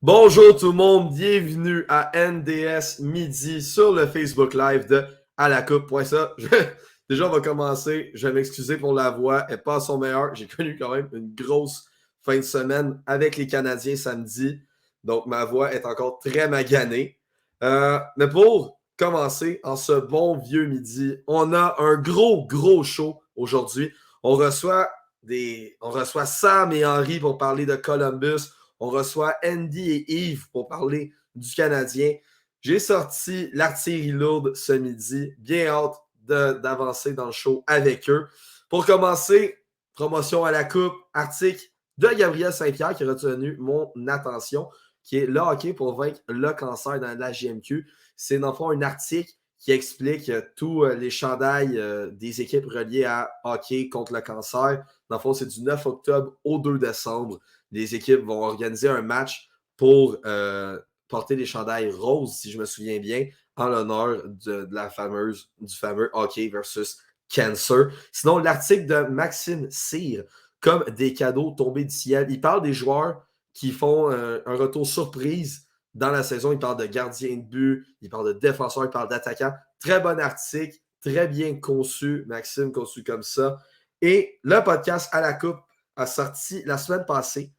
Bonjour tout le monde, bienvenue à NDS Midi sur le Facebook Live de À la Coupe.ça. Déjà, on va commencer. Je vais m'excuser pour la voix, elle n'est pas à son meilleur. J'ai connu quand même une grosse fin de semaine avec les Canadiens samedi. Donc, ma voix est encore très maganée. Mais pour commencer, en ce bon vieux midi, on a un gros show aujourd'hui. On reçoit Sam et Henry pour parler de Columbus. On reçoit Andy et Yves pour parler du Canadien. J'ai sorti l'artillerie lourde ce midi. Bien hâte d'avancer dans le show avec eux. Pour commencer, promotion à la coupe, article de Gabriel Saint-Pierre qui a retenu mon attention, qui est le hockey pour vaincre le cancer dans la GMQ. C'est dans le fond un article qui explique tous les chandails des équipes reliées à hockey contre le cancer. Dans le fond, c'est du 9 octobre au 2 décembre. Les équipes vont organiser un match pour porter des chandails roses, si je me souviens bien, en l'honneur du fameux hockey versus cancer. Sinon, l'article de Maxime Cyr, comme des cadeaux tombés du ciel, il parle des joueurs qui font un retour surprise dans la saison. Il parle de gardiens de but, il parle de défenseurs, il parle d'attaquants. Très bon article, très bien conçu, Maxime, conçu comme ça. Et le podcast À la Coupe a sorti la semaine passée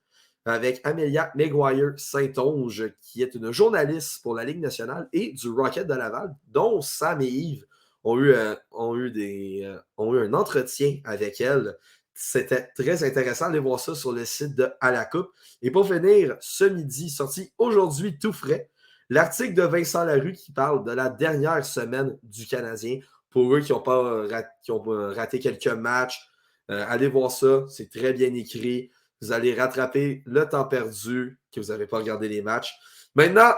avec Amélia Maguire-Saint-Onge, qui est une journaliste pour la Ligue nationale et du Rocket de Laval, dont Sam et Yves ont eu un entretien avec elle. C'était très intéressant. Allez voir ça sur le site de À la Coupe. Et pour finir, ce midi, sorti aujourd'hui tout frais, l'article de Vincent Larue qui parle de la dernière semaine du Canadien. Pour eux qui ont raté quelques matchs, allez voir ça. C'est très bien écrit. Vous allez rattraper le temps perdu que vous n'avez pas regardé les matchs. Maintenant,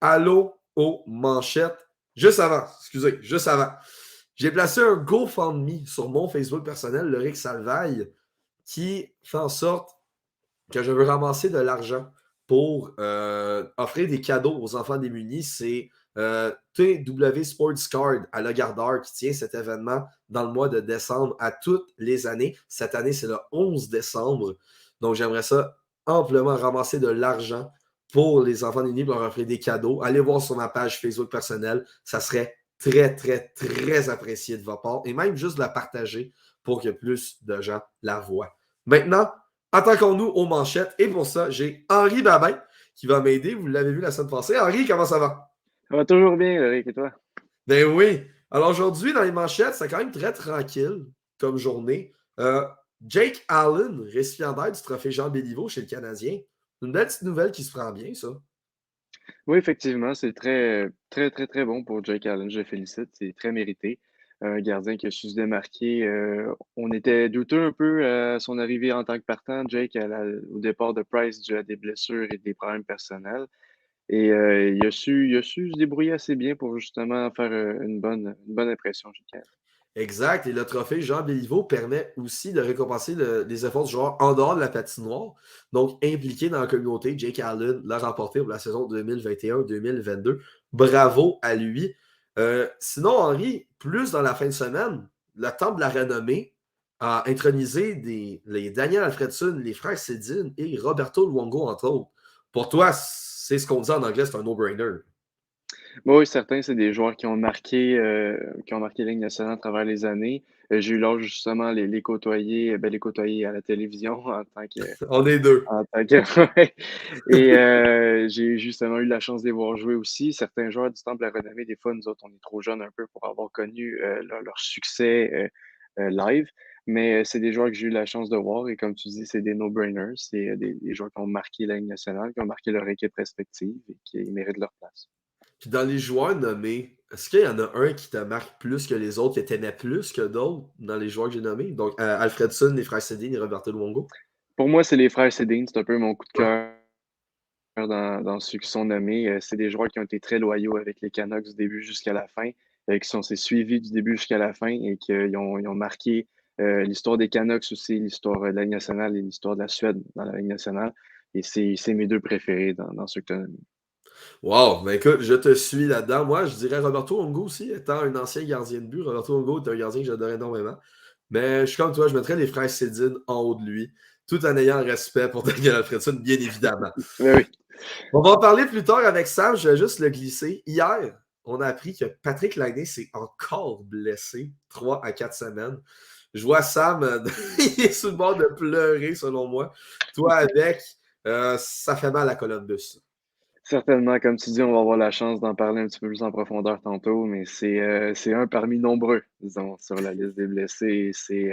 allô aux manchettes. Juste avant, j'ai placé un GoFundMe sur mon Facebook personnel, le Rick Salvaille, qui fait en sorte que je veux ramasser de l'argent pour offrir des cadeaux aux enfants démunis. C'est TW Sports Card à Le Gardeur qui tient cet événement dans le mois de décembre à toutes les années. Cette année, c'est le 11 décembre. Donc, j'aimerais ça amplement ramasser de l'argent pour les enfants démunis pour leur offrir des cadeaux. Allez voir sur ma page Facebook personnelle. Ça serait très apprécié de votre part. Et même juste de la partager pour que plus de gens la voient. Maintenant, attaquons-nous aux manchettes. Et pour ça, j'ai Henri Babin qui va m'aider. Vous l'avez vu la semaine passée. Henri, comment ça va? Ça va toujours bien, Eric, et toi? Ben oui. Alors aujourd'hui, dans les manchettes, c'est quand même très tranquille comme journée. Jake Allen, récipiendaire du trophée Jean Béliveau chez le Canadien. Une belle petite nouvelle qui se prend bien, ça. Oui, effectivement, c'est très bon pour Jake Allen. Je le félicite. C'est très mérité. Un gardien qui a su se démarquer. On était douteux un peu à son arrivée en tant que partant, Jake, au départ de Price, dû à des blessures et des problèmes personnels. Et il a su se débrouiller assez bien pour justement faire une bonne impression, Jake Allen. Exact. Et le trophée Jean Béliveau permet aussi de récompenser les efforts du joueur en dehors de la patinoire. Donc, impliqué dans la communauté, Jake Allen l'a remporté pour la saison 2021-2022. Bravo à lui. Sinon, Henri, plus dans la fin de semaine, le Temple de la Renommée a intronisé les Daniel Alfredson, les frères Sedin et Roberto Luongo, entre autres. Pour toi, c'est ce qu'on dit en anglais, c'est un no-brainer. Oui, certains, c'est des joueurs qui ont marqué la Ligue nationale à travers les années. J'ai eu l'âge justement les côtoyer, les côtoyer à la télévision On est deux. ouais. Et j'ai justement eu la chance de les voir jouer aussi. Certains joueurs du Temple à renommée, des fois, nous autres, on est trop jeunes un peu pour avoir connu leur succès live. Mais c'est des joueurs que j'ai eu la chance de voir. Et comme tu dis, c'est des no-brainers. C'est des joueurs qui ont marqué la Ligue nationale, qui ont marqué leur équipe respective et qui méritent leur place. Puis dans les joueurs nommés, est-ce qu'il y en a un qui te marque plus que les autres, que tu aimais plus que d'autres dans les joueurs que j'ai nommés? Donc, Alfredson, les frères Sedin et Roberto Luongo. Pour moi, c'est les frères Sedin. C'est un peu mon coup de Ouais. cœur dans ceux qui sont nommés. C'est des joueurs qui ont été très loyaux avec les Canucks du début jusqu'à la fin, qui s'est suivis du début jusqu'à la fin et qui ont marqué l'histoire des Canucks aussi, l'histoire de la Ligue nationale et l'histoire de la Suède dans la Ligue nationale. Et c'est mes deux préférés dans ceux que tu as nommés. Wow, ben écoute, je te suis là-dedans. Moi, je dirais Roberto Luongo aussi, étant un ancien gardien de but. Roberto Luongo est un gardien que j'adorais énormément. Mais je suis comme toi, je mettrais les frères Sedin en haut de lui. tout en ayant respect pour Daniel Alfredson, bien évidemment. Oui. On va en parler plus tard avec Sam, je vais juste le glisser. Hier, on a appris que Patrick Laine s'est encore blessé 3 à 4 semaines. Je vois Sam, il est sur le bord de pleurer, selon moi. Toi, avec, ça fait mal à Columbus. Certainement, comme tu dis, on va avoir la chance d'en parler un petit peu plus en profondeur tantôt, mais c'est un parmi nombreux, disons, sur la liste des blessés. C'est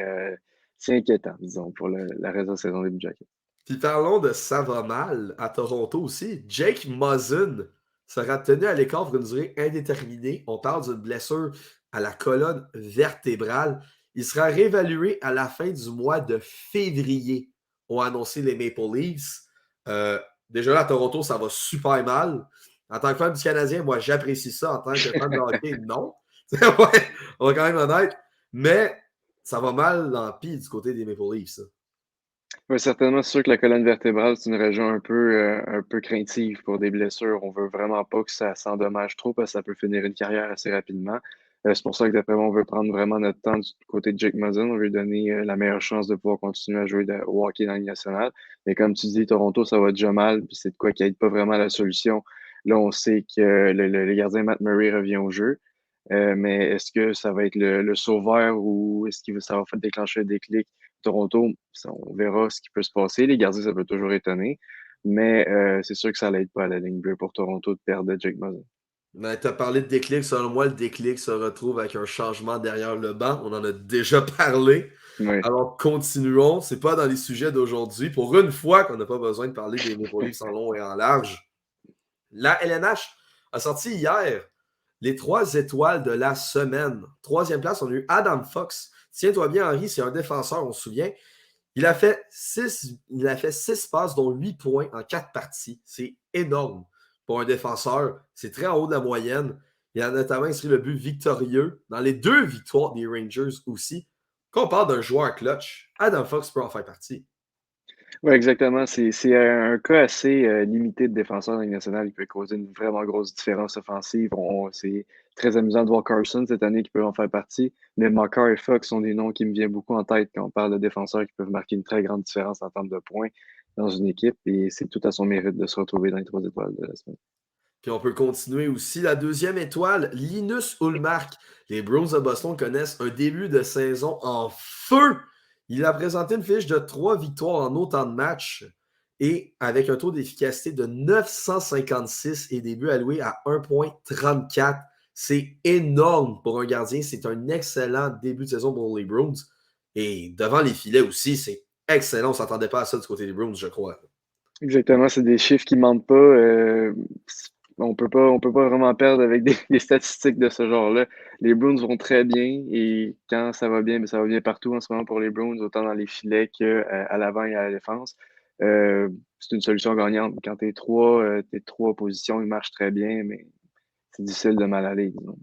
inquiétant, disons, pour la reste de la saison des Blue Jackets. Puis parlons de ça va mal à Toronto aussi. Jake Muzzin sera tenu à l'écart pour une durée indéterminée. On parle d'une blessure à la colonne vertébrale. Il sera réévalué à la fin du mois de février, ont annoncé les Maple Leafs. Déjà là, à Toronto, ça va super mal. En tant que fan du Canadien, moi, j'apprécie ça. En tant que fan de hockey, non. Ouais, on va quand même honnête. Mais ça va mal dans le pire du côté des Maple Leafs. Ça. Oui, certainement, c'est sûr que la colonne vertébrale, c'est une région un peu craintive pour des blessures. On veut vraiment pas que ça s'endommage trop parce que ça peut finir une carrière assez rapidement. C'est pour ça que d'après moi, on veut prendre vraiment notre temps du côté de Jake Muzzin. On veut lui donner la meilleure chance de pouvoir continuer à jouer au hockey dans la Ligue nationale. Mais comme tu dis, Toronto, ça va déjà mal, puis c'est de quoi qui aide pas vraiment la solution. Là, on sait que le gardien Matt Murray revient au jeu. Mais est-ce que ça va être le sauveur ou est-ce que ça va faire déclencher un déclic? Toronto, on verra ce qui peut se passer. Les gardiens, ça peut toujours étonner. Mais c'est sûr que ça n'aide pas à la ligne bleue pour Toronto de perdre Jake Muzzin. Tu as parlé de déclic. Selon moi, le déclic se retrouve avec un changement derrière le banc. On en a déjà parlé. Oui. Alors, continuons. C'est pas dans les sujets d'aujourd'hui. Pour une fois qu'on n'a pas besoin de parler des Maple Leafs en long et en large. La LNH a sorti hier les 3 étoiles de la semaine. Troisième place, on a eu Adam Fox. Tiens-toi bien, Henri, c'est un défenseur, on se souvient. Il a fait 6 passes, dont 8 points en 4 parties. C'est énorme pour un défenseur. C'est très en haut de la moyenne. Il a notamment inscrit le but victorieux dans les 2 victoires des Rangers aussi. Quand on parle d'un joueur clutch, Adam Fox peut en faire partie. Oui, exactement. C'est un cas assez limité de défenseur dans la Ligue nationale. Il peut causer une vraiment grosse différence offensive. C'est très amusant de voir Carson cette année qui peut en faire partie. Mais Makar et Fox sont des noms qui me viennent beaucoup en tête quand on parle de défenseurs qui peuvent marquer une très grande différence en termes de points dans une équipe. Et c'est tout à son mérite de se retrouver dans les 3 étoiles de la semaine. Puis on peut continuer aussi. La deuxième étoile, Linus Ullmark. Les Bruins de Boston connaissent un début de saison en feu. Il a présenté une fiche de 3 victoires en autant de matchs et avec un taux d'efficacité de 956 et des buts alloués à 1,34. C'est énorme pour un gardien. C'est un excellent début de saison pour les Bruins. Et devant les filets aussi, c'est excellent. On ne s'attendait pas à ça du côté des Bruins, je crois. Exactement, c'est des chiffres qui mentent pas. On peut pas vraiment perdre avec des statistiques de ce genre-là. Les Bruins vont très bien et quand ça va bien, mais ça va bien partout en ce moment pour les Bruins, autant dans les filets qu'à l'avant et à la défense. C'est une solution gagnante. Quand tes trois positions, ils marchent très bien, mais c'est difficile de mal aller, disons.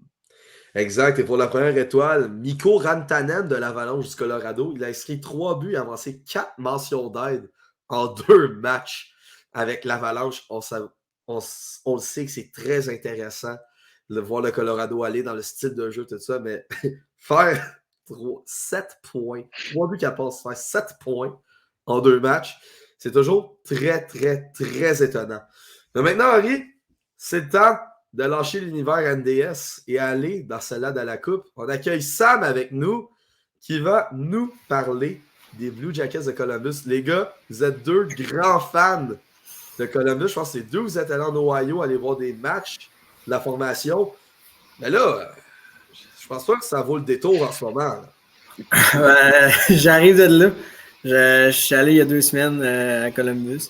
Exact. Et pour la première étoile, Mikko Rantanen de l'Avalanche du Colorado, il a inscrit 3 buts et avancé 4 mentions d'aide en 2 matchs avec l'Avalanche. On le sait que c'est très intéressant de voir le Colorado aller dans le style de jeu, tout ça, mais faire 7 points, 3 buts qu'à passe, faire 7 points en 2 matchs, c'est toujours très, très, très étonnant. Mais maintenant, Henri, c'est le temps de lâcher l'univers NDS et aller dans celle-là de la coupe. On accueille Sam avec nous qui va nous parler des Blue Jackets de Columbus. Les gars, vous êtes 2 grands fans de Columbus. Je pense que c'est 2, vous êtes allés en Ohio aller voir des matchs de la formation. Mais là, je pense pas que ça vaut le détour en ce moment. J'arrive de là. Je suis allé il y a 2 semaines à Columbus.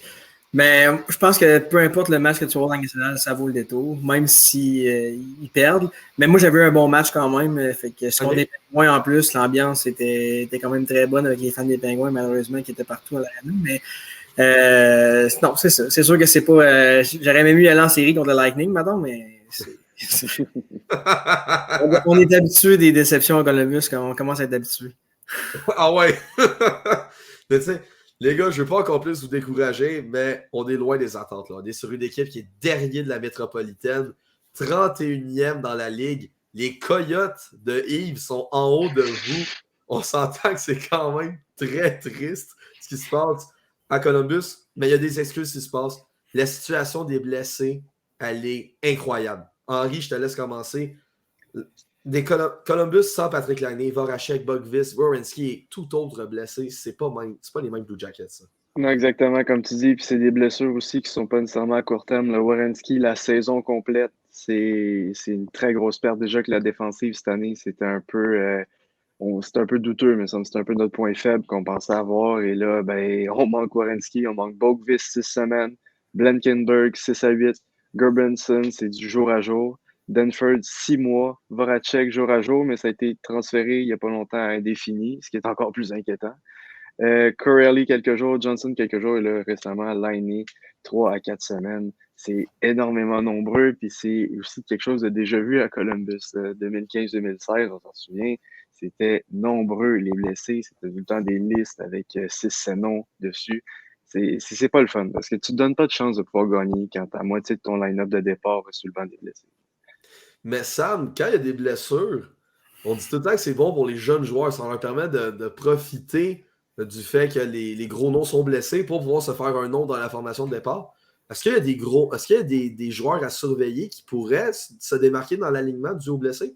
Mais je pense que peu importe le match que tu vois dans la nationale, ça vaut le détour, même si ils perdent. Mais moi, j'avais eu un bon match quand même. Fait que si on des Pingouins en plus, l'ambiance était quand même très bonne avec les fans des Pingouins, malheureusement, qui étaient partout à l'arena. Mais non, c'est ça. C'est sûr que c'est pas. J'aurais même eu aller en série contre le Lightning, madame, mais on est habitué des déceptions à Columbus quand on commence à être habitué. Ah ouais! Mais tu sais, les gars, je ne veux pas encore plus vous décourager, mais on est loin des attentes. Là. On est sur une équipe qui est derrière de la métropolitaine, 31e dans la ligue. Les Coyotes de Yves sont en haut de vous. On s'entend que c'est quand même très triste. ce qui se passe à Columbus, mais il y a des excuses qui se passent. La situation des blessés, elle est incroyable. Henri, je te laisse commencer. Columbus sans Patrick Laine, Voracek, Bogvis, Werenski et tout autre blessé, c'est pas les mêmes Blue Jackets. Ça. Non, exactement, comme tu dis. Puis c'est des blessures aussi qui sont pas nécessairement à court terme. Le Werenski, la saison complète, c'est une très grosse perte. Déjà que la défensive cette année, c'était un peu douteux, mais c'était un peu notre point faible qu'on pensait avoir. Et là, ben, on manque Werenski, on manque Bogvis 6 semaines, Blankenberg 6 à 8, Gerbenson, c'est du jour à jour. Denford, 6 mois. Voracek, jour à jour, mais ça a été transféré il n'y a pas longtemps à indéfini, ce qui est encore plus inquiétant. Corelli, quelques jours. Johnson, quelques jours. Et là, récemment, Laine, 3 à 4 semaines. C'est énormément nombreux. Puis c'est aussi quelque chose de déjà vu à Columbus 2015-2016, on s'en souvient. C'était nombreux, les blessés. C'était tout le temps des listes avec 6 noms dessus. C'est pas le fun parce que tu te donnes pas de chance de pouvoir gagner quand la moitié de ton line-up de départ est sur le banc des blessés. Mais Sam, quand il y a des blessures, on dit tout le temps que c'est bon pour les jeunes joueurs. Ça leur permet de profiter du fait que les gros noms sont blessés pour pouvoir se faire un nom dans la formation de départ. Est-ce qu'il y a des joueurs à surveiller qui pourraient se démarquer dans l'alignement dû aux blessés?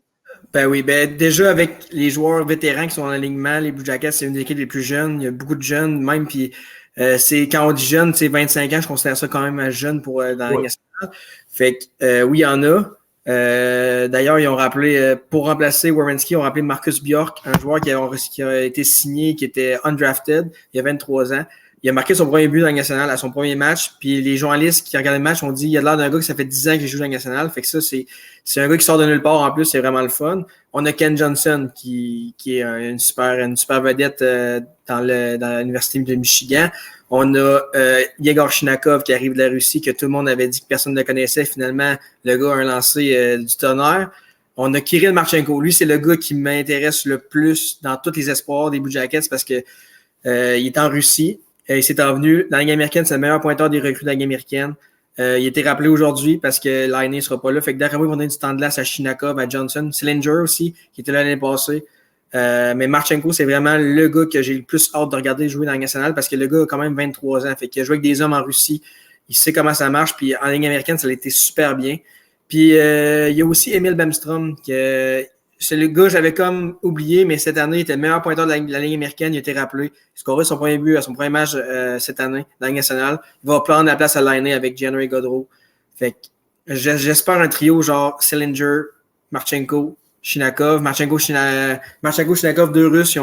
Ben oui, ben déjà avec les joueurs vétérans qui sont en alignement, les Blue Jackets, c'est une des équipes les plus jeunes. Il y a beaucoup de jeunes, même, puis c'est quand on dit jeune, c'est 25 ans, je considère ça quand même jeune pour dans la Ligue nationale. Fait que oui, il y en a. D'ailleurs, ils ont rappelé, pour remplacer Werenski, ils ont rappelé Marcus Bjork, un joueur qui a été signé, qui était undrafted, il y a 23 ans. Il a marqué son premier but dans la nationale à son premier match. Puis les journalistes qui regardent le match ont dit il a l'air d'un gars que ça fait 10 ans qu'il joue dans la nationale. Fait que ça, c'est un gars qui sort de nulle part en plus, c'est vraiment le fun. On a Ken Johnson qui est une super vedette dans l'Université de Michigan. On a Yegor Shinakov qui arrive de la Russie, que tout le monde avait dit que personne ne connaissait. Finalement, le gars a un lancé du tonnerre. On a Kirill Marchenko. Lui, c'est le gars qui m'intéresse le plus dans tous les espoirs des Blue Jackets parce que il est en Russie. Il s'est envenu. Dans la Ligue américaine, c'est le meilleur pointeur des recrues de la Ligue américaine. Il a été rappelé aujourd'hui parce que Laine ne sera pas là. Fait que d'après moi, ils vont donner du temps de glace à Shinakov, à Johnson. Slinger aussi, qui était là l'année passée. Mais Marchenko, c'est vraiment le gars que j'ai le plus hâte de regarder jouer dans la nationale parce que le gars a quand même 23 ans. Fait qu'il a joué avec des hommes en Russie. Il sait comment ça marche. Puis en Ligue américaine, ça a été super bien. Puis il y a aussi Emil Bemstrom, c'est le gars que j'avais comme oublié, mais cette année, il était le meilleur pointeur de la Ligue américaine. Il a été rappelé. Il scorait son premier but à son premier match cette année dans la Ligue nationale. Il va prendre la place à Laine avec Gianni Gaudreau. Fait que j'espère un trio genre Sillinger, Marchenko, Shinakov. Marchenko, Shinakov, deux Russes,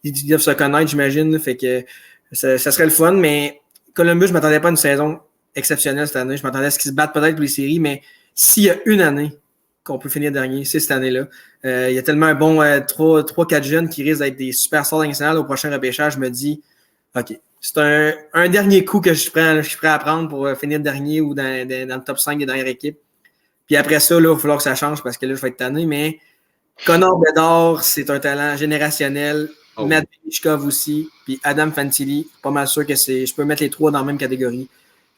ils doivent se connaître, j'imagine. Fait que ça serait le fun, mais Columbus, je ne m'attendais pas à une saison exceptionnelle cette année. Je m'attendais à ce qu'ils se battent peut-être pour les séries, mais s'il y a une année qu'on peut finir dernier, c'est cette année-là. Il y a tellement un bon 3-4 jeunes qui risquent d'être des superstars nationales au prochain repêchage. Je me dis, OK, c'est un dernier coup que je suis prêt à prendre pour finir dernier ou dans le top 5 des dernières équipes. Puis après ça, là, il va falloir que ça change parce que là, je vais être tanné. Mais Connor Bedard, c'est un talent générationnel. Matt Bichkov aussi. Puis Adam Fantilli, pas mal sûr que je peux mettre les trois dans la même catégorie.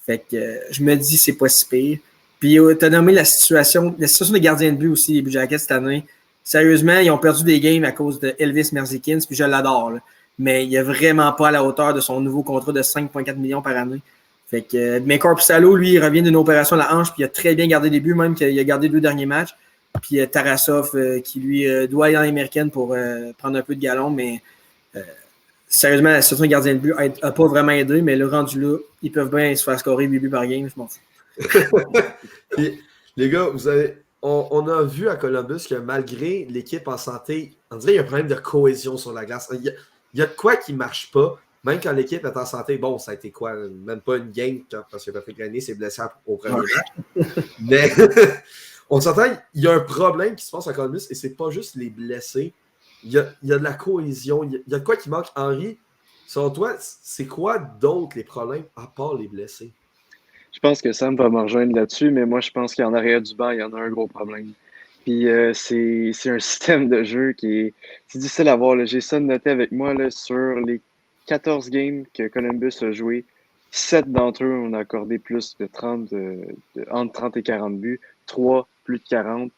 Fait que je me dis, c'est pas si pire. Puis, tu as nommé la situation des gardiens de but aussi, les Blue Jackets cette année. Sérieusement, ils ont perdu des games à cause de Elvis Merzlikins, puis je l'adore. Là. Mais il n'est vraiment pas à la hauteur de son nouveau contrat de 5,4 millions par année. Fait que, mais Korpisalo, lui, il revient d'une opération à la hanche, puis il a très bien gardé des buts, même qu'il a gardé 2 derniers matchs. Puis Tarasov, qui lui doit aller en américaine pour prendre un peu de galon, mais sérieusement, la situation des gardiens de but n'a pas vraiment aidé, mais le rendu là, ils peuvent bien se faire scorer 8 buts par game, je m'en fous. Puis, les gars, on a vu à Columbus que malgré l'équipe en santé, on dirait qu'il y a un problème de cohésion sur la glace. Il y a de quoi qui ne marche pas, même quand l'équipe est en santé. Bon, ça a été quoi? Même pas une game, parce que Patrick Laine s'est blessé au premier match. Mais on s'entend, il y a un problème qui se passe à Columbus et c'est pas juste les blessés. Il y a de la cohésion. Il y a de quoi qui manque. Henri, selon toi, c'est quoi d'autres les problèmes à part les blessés? Je pense que Sam va me rejoindre là-dessus, mais moi, je pense qu'en arrière du banc, il y en a un gros problème. Puis c'est un système de jeu qui est difficile à voir. J'ai ça noté avec moi là, sur les 14 games que Columbus a joué. 7 d'entre eux, on a accordé plus de 30, entre 30 et 40 buts. 3, plus de 40,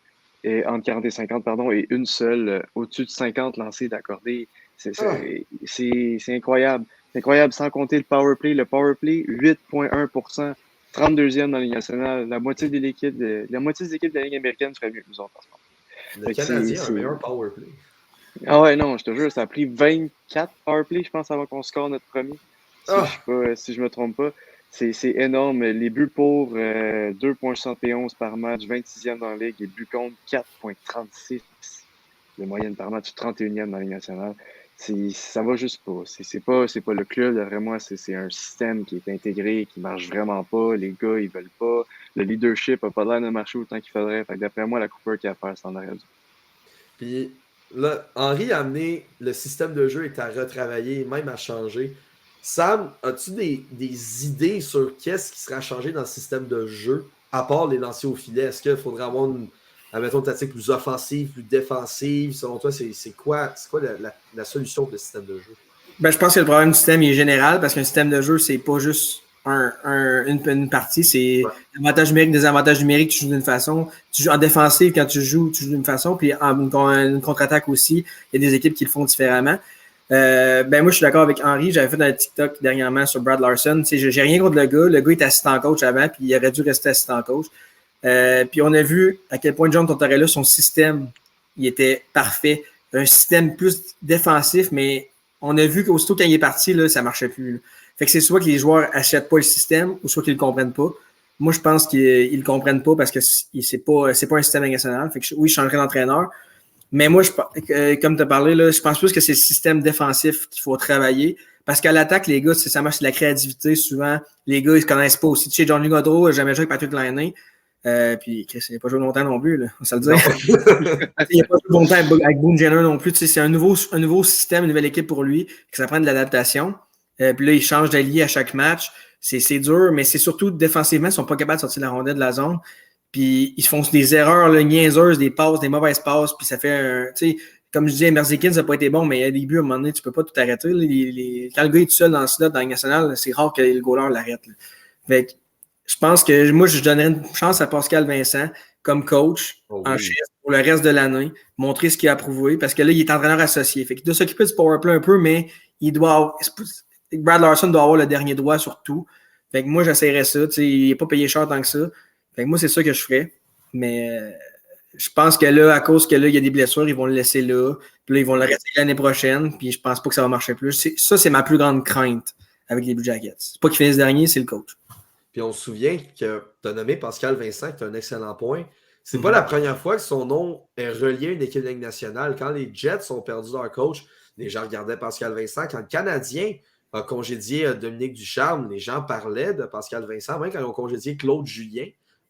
et entre 40 et 50, pardon, et une seule au-dessus de 50 lancés d'accordés. C'est incroyable. C'est incroyable, sans compter le power play. Le power play, 8,1%, 32e dans la Ligue nationale. La moitié des équipes de la Ligue américaine ferait mieux que nous autres en ce moment. Le Canadien a un meilleur power play. Ah ouais, non, je te jure, ça a pris 24 power play, je pense, avant qu'on score notre premier. Si je me trompe pas. C'est énorme. Les buts pour 2,71 par match, 26e dans la Ligue, et buts contre 4,36 de moyenne par match, 31e dans la Ligue nationale. Ça va juste pas. C'est pas le club, d'après moi, c'est un système qui est intégré, qui marche vraiment pas. Les gars, ils veulent pas. Le leadership a pas l'air de marcher autant qu'il faudrait. Fait que d'après moi, la Cooper qui a à faire, c'est en arrière. Puis là, Henry a amené le système de jeu est à retravailler, même à changer. Sam, as-tu des idées sur qu'est-ce qui sera changé dans le système de jeu, à part les lancers au filet? Est-ce qu'il faudrait avoir une tactique plus offensive, plus défensive? Selon toi, c'est quoi la solution pour le système de jeu? Ben, je pense que le problème du système est général parce qu'un système de jeu, c'est pas juste une partie, c'est avantage numérique, désavantage numérique, tu joues d'une façon. Tu joues en défensive, quand tu joues d'une façon, puis en une contre-attaque aussi, il y a des équipes qui le font différemment. Moi, je suis d'accord avec Henry. J'avais fait un TikTok dernièrement sur Brad Larson. J'ai rien contre le gars. Le gars était assistant coach avant, puis il aurait dû rester assistant coach. Puis on a vu à quel point John Tortorella, son système, il était parfait. Un système plus défensif, mais on a vu qu'aussitôt quand il est parti, là, ça marchait plus. Là. Fait que c'est soit que les joueurs achètent pas le système, ou soit qu'ils le comprennent pas. Moi, je pense qu'ils le comprennent pas parce que c'est pas un système national. Fait que oui, je changerais d'entraîneur. Mais moi, comme tu as parlé, là, je pense plus que c'est le système défensif qu'il faut travailler. Parce qu'à l'attaque, les gars, ça marche, c'est de la créativité. Souvent, les gars, ils se connaissent pas aussi. Tu sais, Johnny Gaudreau n'a jamais joué avec Patrick Laine. Puis Chris, il n'a pas joué longtemps non plus, là, on va se le dire. Il n'a pas joué longtemps avec Boone Jenner non plus. Tu sais, c'est un nouveau système, une nouvelle équipe pour lui, que ça prend de l'adaptation. Puis là, il change d'allié à chaque match. C'est dur, mais c'est surtout défensivement, ils ne sont pas capables de sortir la rondelle de la zone. Puis ils font des erreurs là, niaiseuses, des passes, des mauvaises passes, puis ça fait tu sais, comme je disais, Merzlikins n'a pas été bon, mais il y a des buts à un moment donné, tu peux pas tout arrêter. Là. Quand le gars est tout seul dans le slot, dans la nationale, c'est rare que le goaler l'arrête. Là. Fait que, je pense que moi, je donnerais une chance à Pascal Vincent comme coach en chef pour le reste de l'année, montrer ce qu'il a prouvé, parce que là, il est entraîneur associé. Fait qu'il doit s'occuper du powerplay un peu, mais il doit avoir, Brad Larson doit avoir le dernier droit sur tout. Fait que moi, j'essaierais ça. Il n'est pas payé cher tant que ça. Fait que moi, c'est ça que je ferais. Mais je pense que là, à cause que là, il y a des blessures, ils vont le laisser là. Puis là, ils vont le rester l'année prochaine. Puis je pense pas que ça va marcher plus. Ça, c'est ma plus grande crainte avec les Blue Jackets. C'est pas qu'ils finissent dernier, c'est le coach. Puis on se souvient que tu as nommé Pascal Vincent, qui est un excellent point. C'est pas la première fois que son nom est relié à une équipe de Ligue nationale. Quand les Jets ont perdu leur coach, les gens regardaient Pascal Vincent. Quand le Canadien a congédié Dominique Ducharme, les gens parlaient de Pascal Vincent. Même quand ils ont congédié Claude Julien,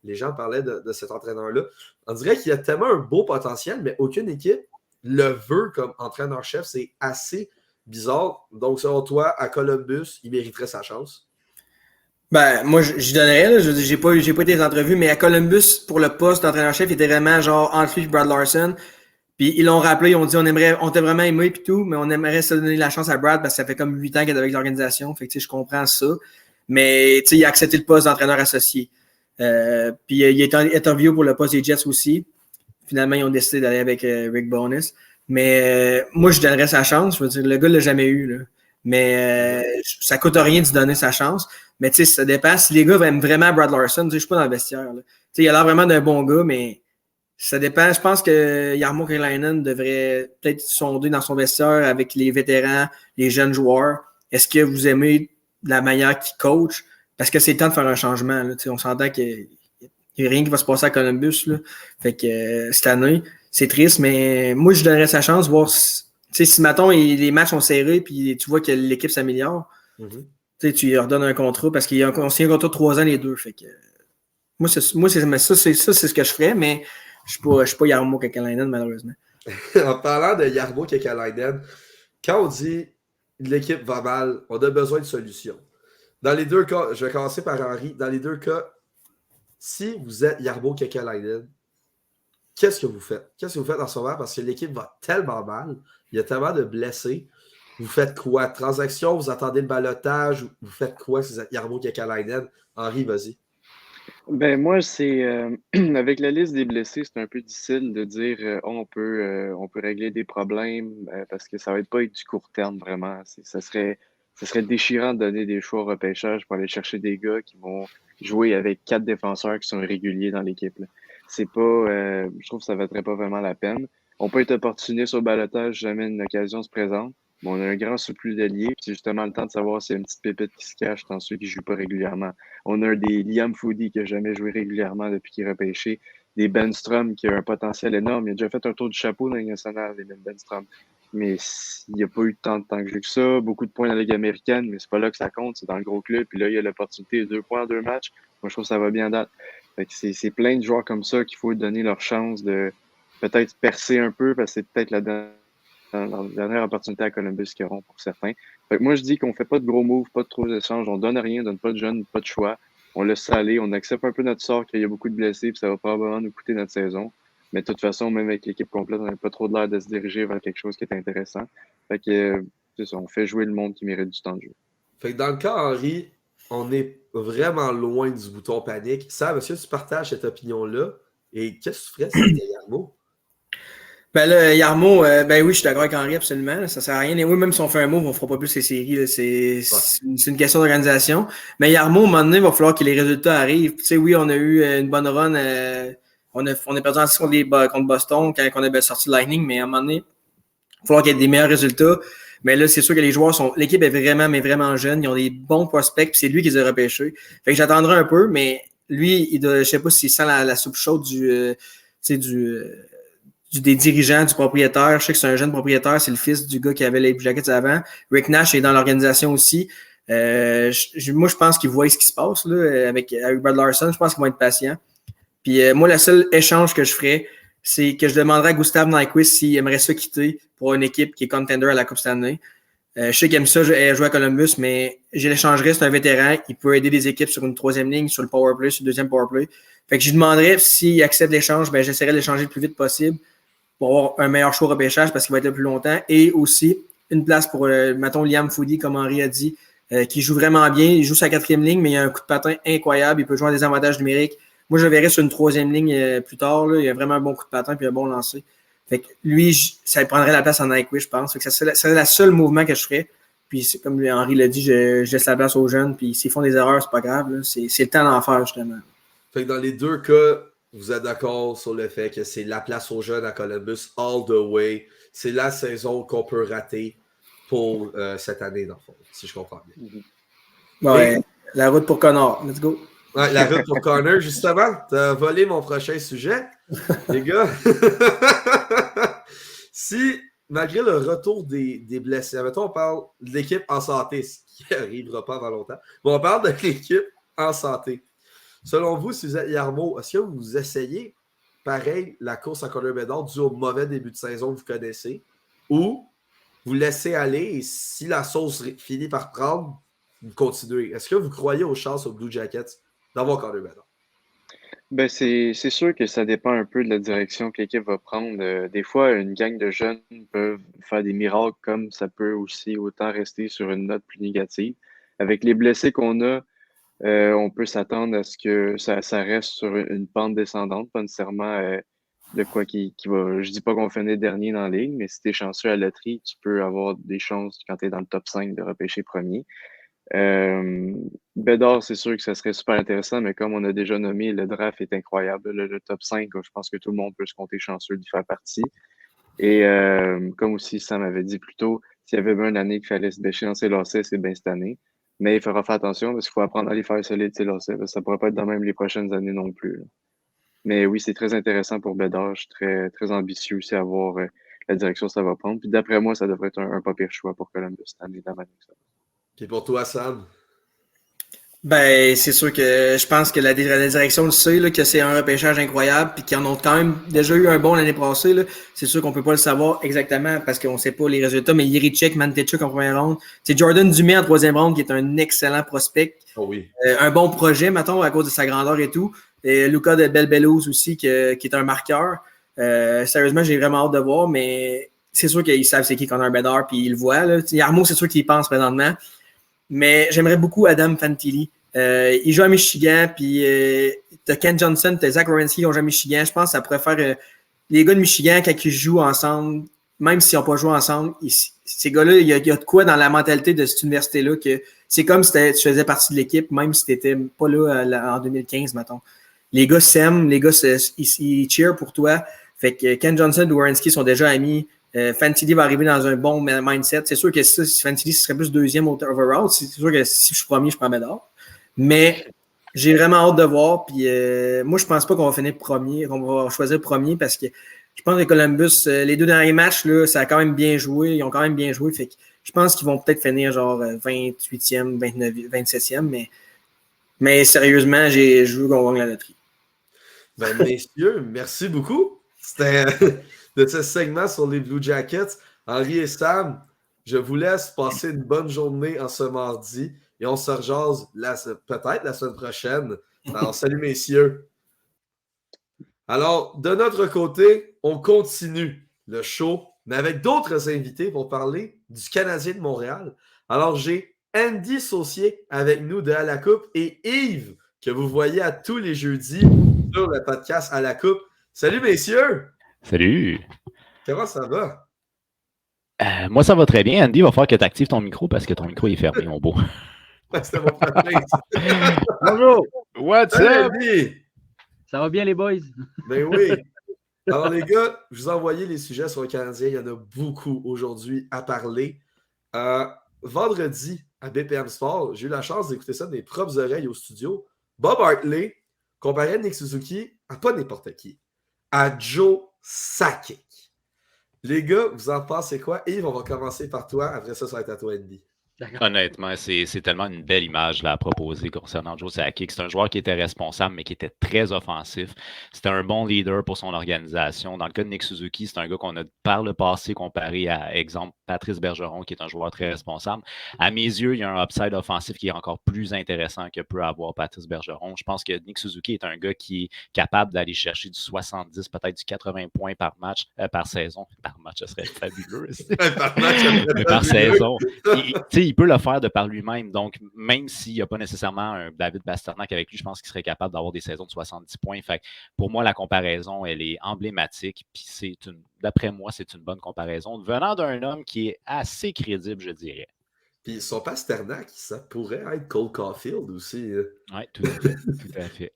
les gens parlaient de cet entraîneur-là. On dirait qu'il a tellement un beau potentiel, mais aucune équipe le veut comme entraîneur-chef. C'est assez bizarre. Donc, selon toi, à Columbus, il mériterait sa chance? Ben, moi, je donnerais, là, je veux dire, j'ai pas été les entrevues, mais à Columbus, pour le poste d'entraîneur-chef, il était vraiment genre entre lui et Brad Larson. Puis ils l'ont rappelé, ils ont dit on t'a vraiment aimé puis tout, mais on aimerait se donner la chance à Brad parce que ça fait comme 8 ans qu'il est avec l'organisation. Fait que je comprends ça. Mais il a accepté le poste d'entraîneur associé. Puis il a été interviewé pour le poste des Jets aussi. Finalement, ils ont décidé d'aller avec Rick Bowness. Mais moi, je donnerais sa chance. Je veux dire, le gars l'a jamais eu. Là. Mais ça coûte rien de lui donner sa chance. Mais tu sais, ça dépend. Si les gars aiment vraiment Brad Larson, je suis pas dans le vestiaire. Là. Il a l'air vraiment d'un bon gars, mais ça dépend. Je pense que Jarmo Kekalainen devrait peut-être sonder dans son vestiaire avec les vétérans, les jeunes joueurs. Est-ce que vous aimez la manière qu'il coach? Parce que c'est le temps de faire un changement. Là. On s'entend qu'il n'y a rien qui va se passer à Columbus. Là. Fait que cette année, c'est triste, mais moi, je donnerais sa chance, voir si mettons, les matchs sont serrés puis tu vois que l'équipe s'améliore, tu lui redonnes un contrat parce qu'il y a un contrat de 3 ans les deux. Fait que moi, c'est ce que je ferais, mais je ne suis pas Jarmo Kekalainen, malheureusement. En parlant de Jarmo Kekalainen, quand on dit l'équipe va mal, on a besoin de solutions. Dans les deux cas, je vais commencer par Henry. Dans les deux cas, si vous êtes Jarmo Kekalainen, qu'est-ce que vous faites? Qu'est-ce que vous faites en ce moment? Parce que l'équipe va tellement mal, il y a tellement de blessés. Vous faites quoi? Transaction, vous attendez le balotage? Vous faites quoi si vous êtes Jarmo Kekalainen? Henry, vas-y. Ben moi, c'est avec la liste des blessés, c'est un peu difficile de dire on peut régler des problèmes parce que ça va pas être du court terme vraiment. Ça serait ce serait déchirant de donner des choix au repêchage pour aller chercher des gars qui vont jouer avec 4 défenseurs qui sont réguliers dans l'équipe. Là. C'est pas, je trouve que ça ne vaudrait pas vraiment la peine. On peut être opportuniste au balotage, jamais une occasion se présente. Mais on a un grand surplus d'alliés, puis c'est justement le temps de savoir s'il y a une petite pépite qui se cache dans ceux qui ne jouent pas régulièrement. On a des Liam Foudy qui n'a jamais joué régulièrement depuis qu'il est repêché, des Ben Strom qui a un potentiel énorme. Il a déjà fait un tour du chapeau dans les nationales, les Ben Strom. Mais il n'y a pas eu tant de temps que jeu que ça. Beaucoup de points dans la Ligue américaine, mais c'est pas là que ça compte, c'est dans le gros club. Puis là, il y a l'opportunité de 2 points en 2 matchs. Moi, je trouve que ça va bien date. Fait que c'est plein de joueurs comme ça qu'il faut donner leur chance de peut-être percer un peu, parce que c'est peut-être la dernière opportunité à Columbus qu'ils auront pour certains. Fait que moi, je dis qu'on fait pas de gros moves, pas de trop d'échanges, on donne rien, on donne pas de jeunes, pas de choix. On laisse ça aller, on accepte un peu notre sort qu'il y a beaucoup de blessés, puis ça va probablement nous coûter notre saison. Mais de toute façon, même avec l'équipe complète, on n'a pas trop de l'air de se diriger vers quelque chose qui est intéressant. Fait que, c'est ça, on fait jouer le monde qui mérite du temps de jeu. Fait que dans le cas Henry, on est vraiment loin du bouton panique. Sam, est-ce que tu partages cette opinion-là? Et qu'est-ce que tu ferais si c'était Yarmo? Ben là, Yarmo, ben oui, je suis d'accord avec Henri, absolument. Là, ça sert à rien. Et oui, même si on fait un move, on fera pas plus ces séries. Là, c'est une question d'organisation. Mais Yarmo, à un moment donné, il va falloir que les résultats arrivent. Tu sais, oui, on a eu une bonne run. On a perdu en 6 contre Boston quand on avait sorti le Lightning, mais à un moment donné, il va falloir qu'il y ait des meilleurs résultats. Mais là, c'est sûr que les joueurs l'équipe est vraiment, mais vraiment jeune. Ils ont des bons prospects, puis c'est lui qui les a repêchés. Fait que j'attendrai un peu, mais lui, je sais pas s'il sent la soupe chaude des dirigeants, du propriétaire. Je sais que c'est un jeune propriétaire, c'est le fils du gars qui avait les Blue Jackets avant. Rick Nash est dans l'organisation aussi. Moi, je pense qu'il voit ce qui se passe là, avec Brad Larson. Je pense qu'il va être patient. Puis moi, le seul échange que je ferais, c'est que je demanderais à Gustav Nyquist s'il aimerait ça quitter pour une équipe qui est contender à la Coupe Stanley. Je sais qu'il aime ça jouer à Columbus, mais je l'échangerais, c'est un vétéran. Il peut aider des équipes sur une 3e ligne, sur le powerplay, sur le 2e powerplay. Fait que je lui demanderais s'il accepte l'échange, ben j'essaierais de l'échanger le plus vite possible pour avoir un meilleur choix au repêchage parce qu'il va être là plus longtemps. Et aussi, une place pour, mettons, Liam Foudy, comme Henri a dit, qui joue vraiment bien. Il joue sa 4e ligne, mais il a un coup de patin incroyable. Il peut jouer à des avantages numériques. Moi, je le verrais sur une 3e ligne plus tard. Là. Il a vraiment un bon coup de patin et un bon lancer. Fait que lui, ça prendrait la place en Nyquist, je pense. Fait que ça serait le seul mouvement que je ferais. Puis, comme Henri l'a dit, je laisse la place aux jeunes. Puis, s'ils font des erreurs, c'est pas grave. Là. C'est le temps d'en faire, justement. Fait que dans les deux cas, vous êtes d'accord sur le fait que c'est la place aux jeunes à Columbus all the way. C'est la saison qu'on peut rater pour cette année, dans le fond, si je comprends bien. Ouais, la route pour Connor. Let's go. Ouais, la route pour Connor, justement. T'as volé mon prochain sujet, les gars. Si, malgré le retour des blessés, mettons, on parle de l'équipe en santé, ce qui n'arrivera pas avant longtemps, mais on parle de l'équipe en santé. Selon vous, si vous êtes Yarmo, est-ce que vous essayez, pareil, la course à Connor Bedard dû au mauvais début de saison que vous connaissez, ou vous laissez aller et si la sauce finit par prendre, vous continuez? Est-ce que vous croyez aux chances aux Blue Jackets d'avoir Connor Bedard? Ben c'est sûr que ça dépend un peu de la direction que l'équipe va prendre. Des fois, une gang de jeunes peuvent faire des miracles, comme ça peut aussi autant rester sur une note plus négative. Avec les blessés qu'on a, on peut s'attendre à ce que ça reste sur une pente descendante, pas nécessairement de quoi qui va. Je dis pas qu'on finit dernier dans la ligue, mais si tu es chanceux à la loterie, tu peux avoir des chances quand tu es dans le top 5 de repêcher premier. Bedard, c'est sûr que ça serait super intéressant, mais comme on a déjà nommé, le draft est incroyable. Le top 5, je pense que tout le monde peut se compter chanceux d'y faire partie. Et comme aussi Sam avait dit plus tôt, s'il y avait bien une année qu'il fallait se bêcher dans ses lacets, c'est bien cette année. Mais il faudra faire attention parce qu'il faut apprendre à les faire solide ses lacets. Ça ne pourrait pas être de même les prochaines années non plus. Là. Mais oui, c'est très intéressant pour Bedard. Je suis très, très ambitieux aussi à voir la direction que ça va prendre. Puis d'après moi, ça devrait être un pas pire choix pour Columbus cette année de la manière que ça va. Et pour toi, Sam? Ben, c'est sûr que je pense que la direction le sait, là, que c'est un repêchage incroyable puis qu'ils en ont quand même déjà eu un bon l'année passée. Là. C'est sûr qu'on peut pas le savoir exactement parce qu'on sait pas les résultats, mais Jiricek, Mantetchuk en première ronde. C'est Jordan Dumais en 3e ronde qui est un excellent prospect. Oh oui. Un bon projet, mettons, à cause de sa grandeur et tout. Et Luca de Belbelouz aussi, qui est un marqueur. Sérieusement, j'ai vraiment hâte de voir, mais c'est sûr qu'ils savent c'est qui Connor Bedard puis ils le voient. Là. Yarmo, c'est sûr qu'il y pense présentement. Mais j'aimerais beaucoup Adam Fantilli. Il joue à Michigan, puis t'as Ken Johnson, t'as Zach Werenski qui ont joué à Michigan. Je pense que ça pourrait faire les gars de Michigan, quand ils jouent ensemble, même s'ils n'ont pas joué ensemble, ces gars-là, il y a de quoi dans la mentalité de cette université-là que c'est comme si tu faisais partie de l'équipe, même si tu n'étais pas là en 2015, mettons. Les gars s'aiment, les gars ils cheer pour toi. Fait que Ken Johnson et Werenski sont déjà amis. Fantilli va arriver dans un bon mindset. C'est sûr que si Fantilli serait plus deuxième overall, c'est sûr que si je suis premier, je prends médaille. Mais j'ai vraiment hâte de voir. Puis moi, je pense pas qu'on va finir premier, qu'on va choisir premier parce que je pense que Columbus, les 2 derniers matchs, là, ça a quand même bien joué. Ils ont quand même bien joué. Fait que je pense qu'ils vont peut-être finir genre 28e, 29e, 27e. Mais sérieusement, je veux qu'on gagne la loterie. Ben, messieurs, merci beaucoup. C'était de ce segment sur les Blue Jackets. Henri et Sam, je vous laisse passer une bonne journée en ce mardi et on se rejase peut-être la semaine prochaine. Alors, salut messieurs. Alors, de notre côté, on continue le show, mais avec d'autres invités pour parler du Canadien de Montréal. Alors, j'ai Andy Saucier avec nous de À la Coupe et Yves, que vous voyez à tous les jeudis sur le podcast À la Coupe. Salut messieurs! Salut! Comment ça va? Moi, ça va très bien. Andy, il va falloir que tu actives ton micro parce que ton micro est fermé, mon beau. C'était mon préféré. Bonjour! What's Salut, up? Andy! Ça va bien, les boys? Ben oui! Alors les gars, je vous ai envoyé les sujets sur le Canadien. Il y en a beaucoup aujourd'hui à parler. Vendredi, à BPM Sport, j'ai eu la chance d'écouter ça de mes propres oreilles au studio. Bob Hartley comparait Nick Suzuki à pas n'importe qui, à Joe Sakic. Les gars, vous en pensez quoi? Yves, on va commencer par toi. Après ça va être à toi, Andy. Honnêtement, c'est tellement une belle image là, à proposer concernant Joe Sakic. C'est un joueur qui était responsable, mais qui était très offensif. C'était un bon leader pour son organisation. Dans le cas de Nick Suzuki, c'est un gars qu'on a par le passé comparé à, exemple, Patrice Bergeron, qui est un joueur très responsable. À mes yeux, il y a un upside offensif qui est encore plus intéressant que peut avoir Patrice Bergeron. Je pense que Nick Suzuki est un gars qui est capable d'aller chercher du 70, peut-être du 80 points par match, par saison. Par match, ce serait fabuleux. Par match, mais par saison. Il peut le faire de par lui-même. Donc, même s'il n'y a pas nécessairement un David Pastrnak avec lui, je pense qu'il serait capable d'avoir des saisons de 70 points. Fait que pour moi, la comparaison, elle est emblématique. Puis d'après moi, c'est une bonne comparaison. Venant d'un homme qui est assez crédible, je dirais. Puis son Pastrnak, ça pourrait être Cole Caulfield aussi. Oui, tout à fait. Tout à fait.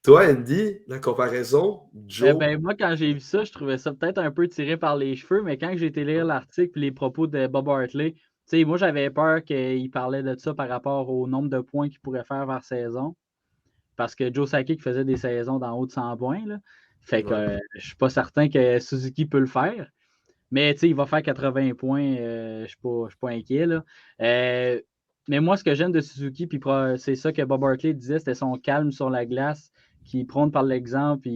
Toi, Andy, la comparaison, Joe. Moi, quand j'ai vu ça, je trouvais ça peut-être un peu tiré par les cheveux, mais quand j'ai été lire l'article et les propos de Bob Hartley, moi, j'avais peur qu'il parlait de ça par rapport au nombre de points qu'il pourrait faire par saison. Parce que Joe Sakic faisait des saisons d'en haut de 100 points. Là. Fait que je suis pas certain que Suzuki peut le faire. Mais il va faire 80 points. Je suis pas inquiet. Là. Mais moi, ce que j'aime de Suzuki, puis c'est ça que Bob Hartley disait, c'était son calme sur la glace, qui prône par l'exemple.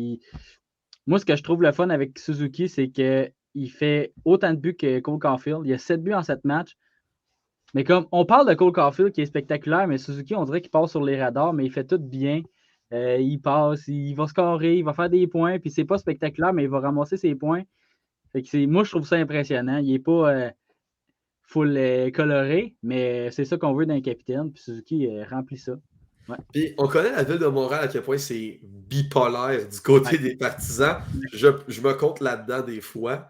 Moi, ce que je trouve le fun avec Suzuki, c'est qu'il fait autant de buts que Cole Caulfield. Il y a 7 buts en 7 matchs. Mais comme on parle de Cole Caulfield qui est spectaculaire, mais Suzuki, on dirait qu'il passe sur les radars, mais il fait tout bien. Il passe, il va scorer, il va faire des points, puis c'est pas spectaculaire, mais il va ramasser ses points. Fait que moi, je trouve ça impressionnant. Il n'est pas full coloré, mais c'est ça qu'on veut d'un capitaine, puis Suzuki remplit ça. Ouais. Puis on connaît la ville de Montréal à quel point c'est bipolaire du côté des partisans. Je me compte là-dedans des fois.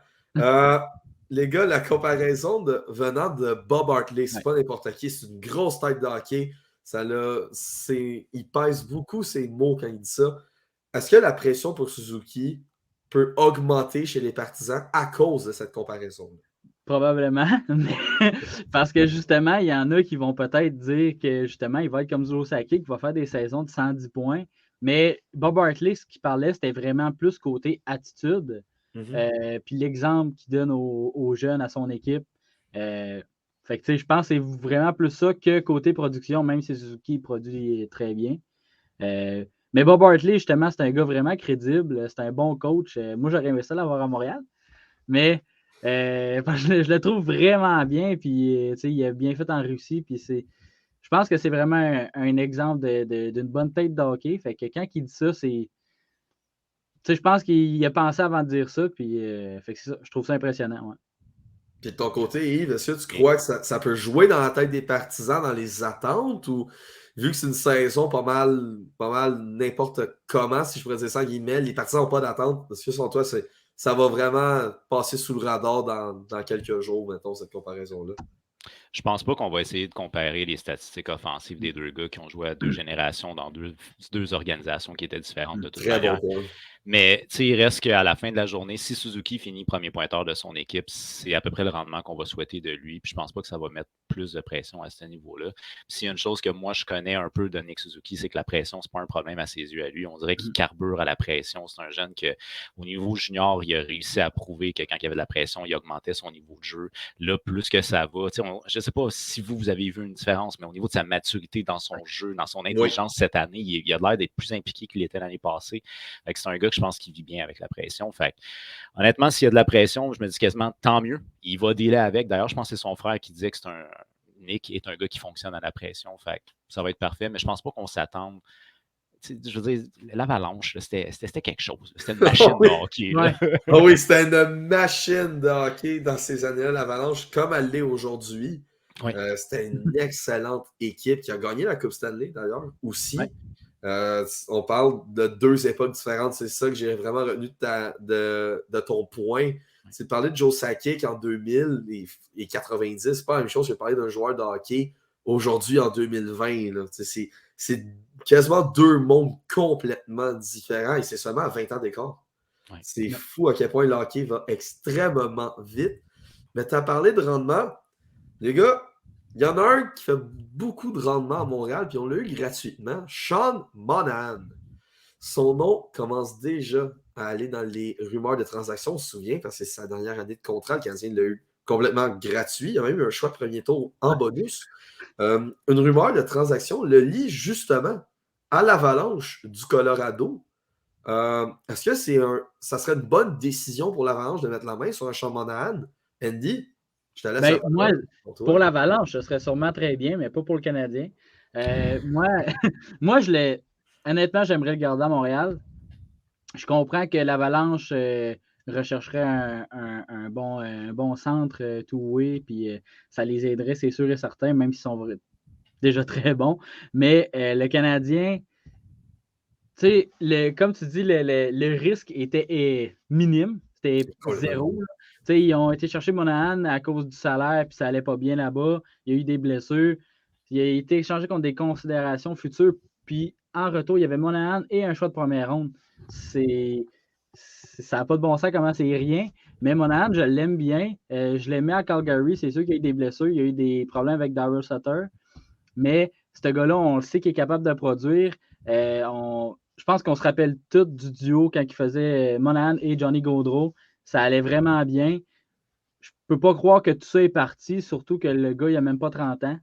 Les gars, la comparaison venant de Bob Hartley, c'est pas n'importe qui, c'est une grosse tête de hockey. Il pèse beaucoup ses mots quand il dit ça. Est-ce que la pression pour Suzuki peut augmenter chez les partisans à cause de cette comparaison? Probablement, mais parce que justement, il y en a qui vont peut-être dire que justement, il va être comme Joe Sakic, qui va faire des saisons de 110 points. Mais Bob Hartley, ce qu'il parlait, c'était vraiment plus côté attitude. Puis l'exemple qu'il donne aux jeunes, à son équipe. Fait que je pense que c'est vraiment plus ça que côté production, même si Suzuki produit très bien. Mais Bob Hartley, justement, c'est un gars vraiment crédible. C'est un bon coach. Moi, j'aurais aimé ça l'avoir à Montréal. Mais je le trouve vraiment bien. Puis il a bien fait en Russie. Puis je pense que c'est vraiment un exemple d'une bonne tête de hockey. Fait que quand il dit ça, c'est. Je pense qu'il a pensé avant de dire ça, puis fait que c'est ça. Je trouve ça impressionnant. Ouais. Puis de ton côté, Yves, est-ce que tu crois que ça peut jouer dans la tête des partisans, dans les attentes, ou vu que c'est une saison pas mal n'importe comment, si je pourrais dire ça en guillemets, les partisans n'ont pas d'attente, est-ce que selon toi, ça va vraiment passer sous le radar dans quelques jours, mettons, cette comparaison-là. Je pense pas qu'on va essayer de comparer les statistiques offensives des deux gars qui ont joué à deux générations dans deux organisations qui étaient différentes de toute Très bon manière. point. Mais il reste qu'à la fin de la journée, si Suzuki finit premier pointeur de son équipe, c'est à peu près le rendement qu'on va souhaiter de lui. Puis je pense pas que ça va mettre plus de pression à ce niveau-là. S'il y a une chose que moi je connais un peu de Nick Suzuki, c'est que la pression, c'est pas un problème à ses yeux à lui. On dirait qu'il carbure à la pression. C'est un jeune que, au niveau junior, il a réussi à prouver que quand il y avait de la pression, il augmentait son niveau de jeu. Là, plus que ça va. Je sais pas si vous avez vu une différence, mais au niveau de sa maturité dans son jeu, dans son intelligence cette année, il a l'air d'être plus impliqué qu'il était l'année passée. Fait que c'est un gars que je pense qu'il vit bien avec la pression. Fait que, honnêtement, s'il y a de la pression, je me dis quasiment tant mieux. Il va dealer avec. D'ailleurs, je pense que c'est son frère qui disait que Nick est un gars qui fonctionne à la pression. Fait que ça va être parfait, mais je pense pas qu'on s'attende. Je veux dire, l'Avalanche, c'était quelque chose. C'était une machine de hockey. Oui, c'était une machine de hockey dans ces années-là, l'Avalanche, comme elle l'est aujourd'hui. Oui. C'était une excellente équipe qui a gagné la Coupe Stanley, d'ailleurs, aussi. Oui. On parle de deux époques différentes. C'est ça que j'ai vraiment retenu de ton point. C'est de parler de Joe Sakic en 2000 et 90. C'est pas la même chose que de parler d'un joueur de hockey aujourd'hui en 2020. Là. C'est quasiment deux mondes complètement différents et c'est seulement à 20 ans d'écart. Ouais. C'est fou à quel point le hockey va extrêmement vite. Mais tu as parlé de rendement. Les gars, il y en a un qui fait beaucoup de rendement à Montréal, puis on l'a eu gratuitement. Sean Monahan. Son nom commence déjà à aller dans les rumeurs de transactions, on se souvient, parce que c'est sa dernière année de contrat. Le Canadien l'a eu complètement gratuit. Il y a même eu un choix de premier tour en bonus. Une rumeur de transaction le lie justement à l'Avalanche du Colorado. Est-ce que ça serait une bonne décision pour l'Avalanche de mettre la main sur un Sean Monahan? Andy? Je te laisse moi, pour l'Avalanche, ce serait sûrement très bien, mais pas pour le Canadien. Moi, honnêtement, j'aimerais le garder à Montréal. Je comprends que l'Avalanche rechercherait un bon centre two-way, puis ça les aiderait, c'est sûr et certain, même s'ils sont déjà très bons. Mais le Canadien, tu sais, comme tu dis, le risque était minime. C'était zéro. Ils ont été chercher Monahan à cause du salaire, puis ça allait pas bien là-bas. Il y a eu des blessures. Il a été échangé contre des considérations futures. Puis en retour, il y avait Monahan et un choix de première ronde. Ça n'a pas de bon sens comment c'est rien. Mais Monahan, je l'aime bien. Je l'aimais à Calgary. C'est sûr qu'il y a eu des blessures. Il y a eu des problèmes avec Daryl Sutter. Mais ce gars-là, on le sait qu'il est capable de produire. Je pense qu'on se rappelle tous du duo quand il faisait Monahan et Johnny Gaudreau. Ça allait vraiment bien. Je peux pas croire que tout ça est parti, surtout que le gars, il n'a même pas 30 ans.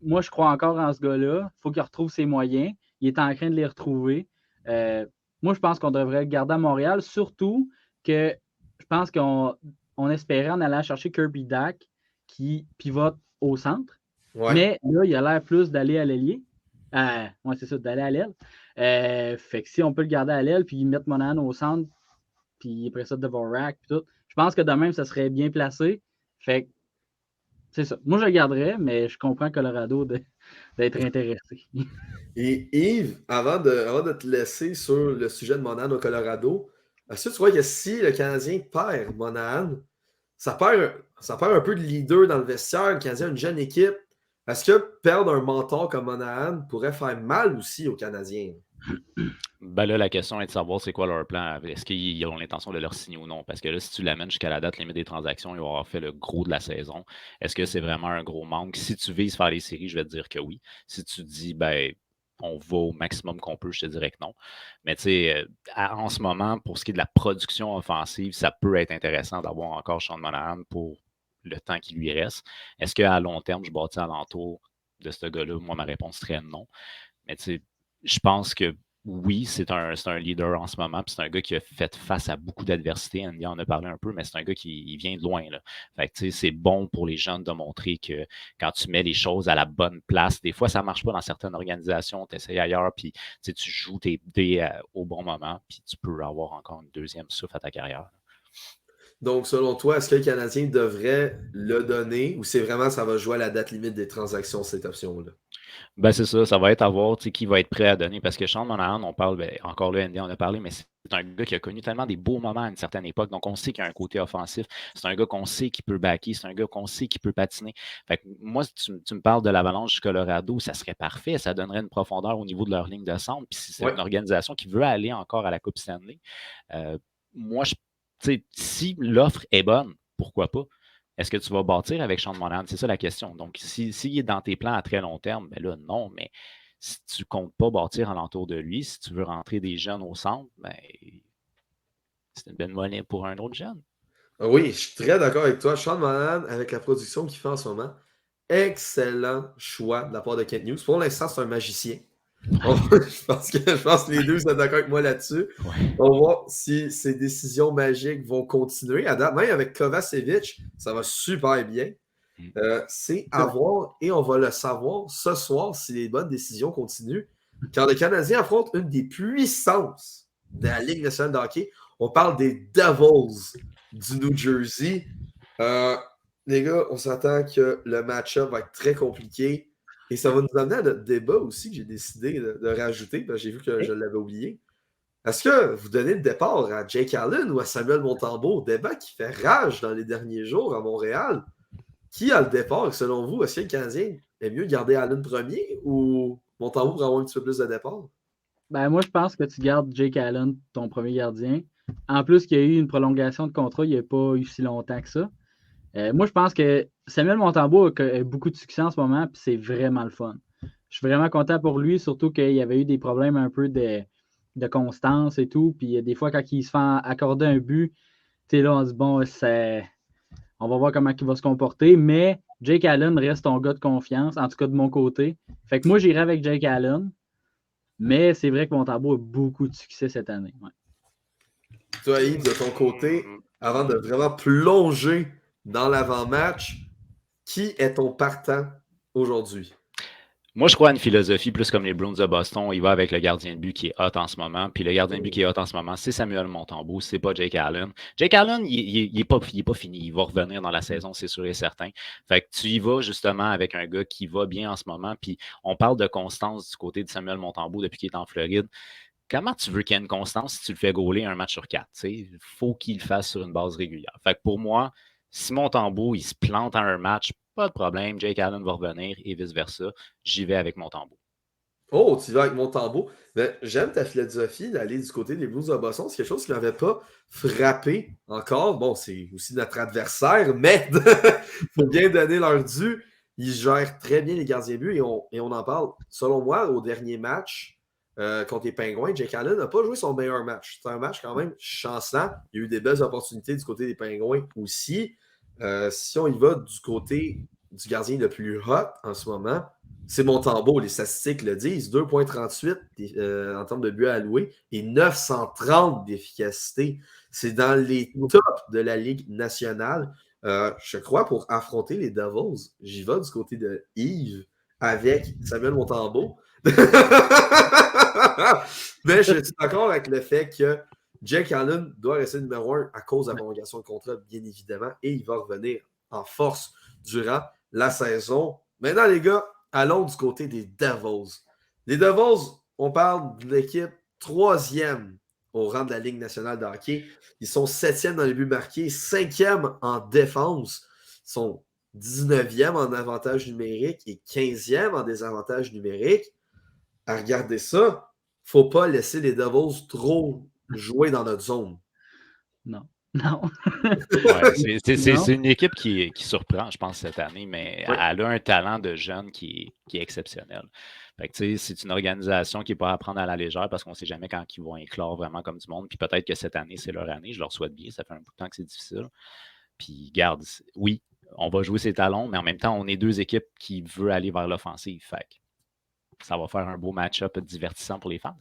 Moi, je crois encore en ce gars-là. Il faut qu'il retrouve ses moyens. Il est en train de les retrouver. Moi, je pense qu'on devrait le garder à Montréal, surtout que je pense qu'on espérait en allant chercher Kirby Dach qui pivote au centre. Ouais. Mais là, il a l'air plus d'aller à l'ailier. Oui, c'est ça, d'aller à l'aile. Fait que si on peut le garder à l'aile, puis mettre Monahan au centre, puis après ça, Dvorak, puis tout, je pense que de même, ça serait bien placé. Fait que c'est ça. Moi, je le garderais, mais je comprends Colorado d'être intéressé. Et Yves, avant de te laisser sur le sujet de Monahan au Colorado, est-ce que tu vois que si le Canadien perd Monahan, ça perd un peu de leader dans le vestiaire, le Canadien a une jeune équipe. Est-ce que perdre un mentor comme Monahan pourrait faire mal aussi aux Canadiens? Ben là, la question est de savoir c'est quoi leur plan. Est-ce qu'ils ont l'intention de leur signer ou non? Parce que là, si tu l'amènes jusqu'à la date limite des transactions, ils vont avoir fait le gros de la saison. Est-ce que c'est vraiment un gros manque? Si tu vises faire les séries, je vais te dire que oui. Si tu dis, ben, on va au maximum qu'on peut, je te dirais que non. Mais tu sais, en ce moment, pour ce qui est de la production offensive, ça peut être intéressant d'avoir encore Sean Monahan pour le temps qui lui reste. Est-ce qu'à long terme, je bâtis alentour de ce gars-là? Moi, ma réponse serait non. Mais tu sais, je pense que oui, c'est un leader en ce moment, puis c'est un gars qui a fait face à beaucoup d'adversités. Andy en a parlé un peu, mais c'est un gars qui vient de loin. Là. Fait que, tu sais, c'est bon pour les jeunes de montrer que quand tu mets les choses à la bonne place, des fois, ça ne marche pas dans certaines organisations, tu essaies ailleurs, puis tu joues tes dés au bon moment, puis tu peux avoir encore une deuxième souffle à ta carrière. Donc, selon toi, est-ce que le Canadien devrait le donner ou c'est vraiment ça va jouer à la date limite des transactions, cette option-là? Ben c'est ça va être à voir qui va être prêt à donner. Parce que Sean Monahan, on parle, encore là, Andy, on a parlé, mais c'est un gars qui a connu tellement des beaux moments à une certaine époque. Donc, on sait qu'il y a un côté offensif. C'est un gars qu'on sait qui peut backer. C'est un gars qu'on sait qui peut patiner. Fait que moi, si tu me parles de l'Avalanche du Colorado, ça serait parfait. Ça donnerait une profondeur au niveau de leur ligne de centre. Puis si c'est Ouais. une organisation qui veut aller encore à la Coupe Stanley, moi, si l'offre est bonne, pourquoi pas? Est-ce que tu vas bâtir avec Sean Monahan? C'est ça la question. Donc, s'il est dans tes plans à très long terme, ben là, non, mais si tu ne comptes pas bâtir alentour de lui, si tu veux rentrer des jeunes au centre, ben, c'est une belle monnaie pour un autre jeune. Oui, je suis très d'accord avec toi. Sean Monahan, avec la production qu'il fait en ce moment, excellent choix de la part de Kent Hughes. Pour l'instant, c'est un magicien. Je pense que les deux sont d'accord avec moi là-dessus. Ouais. On va voir si ces décisions magiques vont continuer. À date, même avec Kovacevic, ça va super bien. C'est à voir et on va le savoir ce soir si les bonnes décisions continuent. Quand le Canadien affronte une des puissances de la Ligue nationale de hockey, on parle des Devils du New Jersey. Les gars, on s'attend que le match-up va être très compliqué. Et ça va nous amener à notre débat aussi que j'ai décidé de rajouter, parce que j'ai vu que je l'avais oublié. Est-ce que vous donnez le départ à Jake Allen ou à Samuel Montembeault? Débat qui fait rage dans les derniers jours à Montréal. Qui a le départ? Selon vous, est-ce que le Canadien est mieux de garder Allen premier ou Montembeault pour avoir un petit peu plus de départ? Ben, moi, je pense que tu gardes Jake Allen, ton premier gardien. En plus, qu'il y a eu une prolongation de contrat, il n'y a pas eu si longtemps que ça. Moi, je pense que Samuel Montembeault a beaucoup de succès en ce moment, puis c'est vraiment le fun. Je suis vraiment content pour lui, surtout qu'il y avait eu des problèmes un peu de constance et tout. Puis des fois, quand il se fait accorder un but, tu sais, là, on se dit, bon, on va voir comment il va se comporter. Mais Jake Allen reste ton gars de confiance, en tout cas de mon côté. Fait que moi, j'irai avec Jake Allen. Mais c'est vrai que Montembeault a beaucoup de succès cette année. Ouais. Toi, Yves, de ton côté, avant de vraiment plonger dans l'avant-match, qui est ton partant aujourd'hui? Moi, je crois à une philosophie plus comme les Bruins de Boston. Il va avec le gardien de but qui est hot en ce moment. Puis le gardien de but qui est hot en ce moment, c'est Samuel Montembeault, c'est pas Jake Allen. Jake Allen, il est pas fini. Il va revenir dans la saison, c'est sûr et certain. Fait que tu y vas justement avec un gars qui va bien en ce moment. Puis on parle de constance du côté de Samuel Montembeault depuis qu'il est en Floride. Comment tu veux qu'il y ait une constance si tu le fais gauler un match sur 4? Il faut qu'il le fasse sur une base régulière. Fait que pour moi, si Montembeault, il se plante en un match, pas de problème, Jake Allen va revenir et vice-versa. J'y vais avec Montembeault. Oh, tu vas avec Montembeault. Ben, j'aime ta philosophie d'aller du côté des Blues de Boston. C'est quelque chose qui n'avait pas frappé encore. Bon, c'est aussi notre adversaire, mais il faut bien donner leur dû. Ils gèrent très bien les gardiens de but et on en parle. Selon moi, au dernier match contre les Pingouins, Jake Allen n'a pas joué son meilleur match. C'est un match quand même chancelant. Il y a eu des belles opportunités du côté des Pingouins aussi. Si on y va du côté du gardien le plus hot en ce moment, c'est Montembeault. Les statistiques le disent. 2,38 en termes de buts alloués et 930 d'efficacité. C'est dans les tops de la Ligue nationale. Je crois pour affronter les Devils, j'y vais du côté de Yves avec Samuel Montembeault. Mais je suis d'accord avec le fait que Jake Allen doit rester numéro 1 à cause de la prolongation de contrat, bien évidemment, et il va revenir en force durant la saison. Maintenant, les gars, allons du côté des Devils. Les Devils, on parle d'une équipe 3e au rang de la Ligue nationale de hockey. Ils sont 7e dans les buts marqués, 5e en défense. Ils sont 19e en avantage numérique et 15e en désavantage numérique. À regarder ça, faut pas laisser les Devils trop jouer dans notre zone. Non. Non. Ouais, c'est une équipe qui surprend, je pense, cette année, mais ouais. Elle a un talent de jeune qui est exceptionnel. Fait que, c'est une organisation qui n'est pas à prendre à la légère parce qu'on ne sait jamais quand ils vont éclore vraiment comme du monde. Puis peut-être que cette année, c'est leur année. Je leur souhaite bien. Ça fait un bout de temps que c'est difficile. Puis, garde, oui, on va jouer ses talons, mais en même temps, on est deux équipes qui veulent aller vers l'offensive. Fait que ça va faire un beau match-up divertissant pour les fans.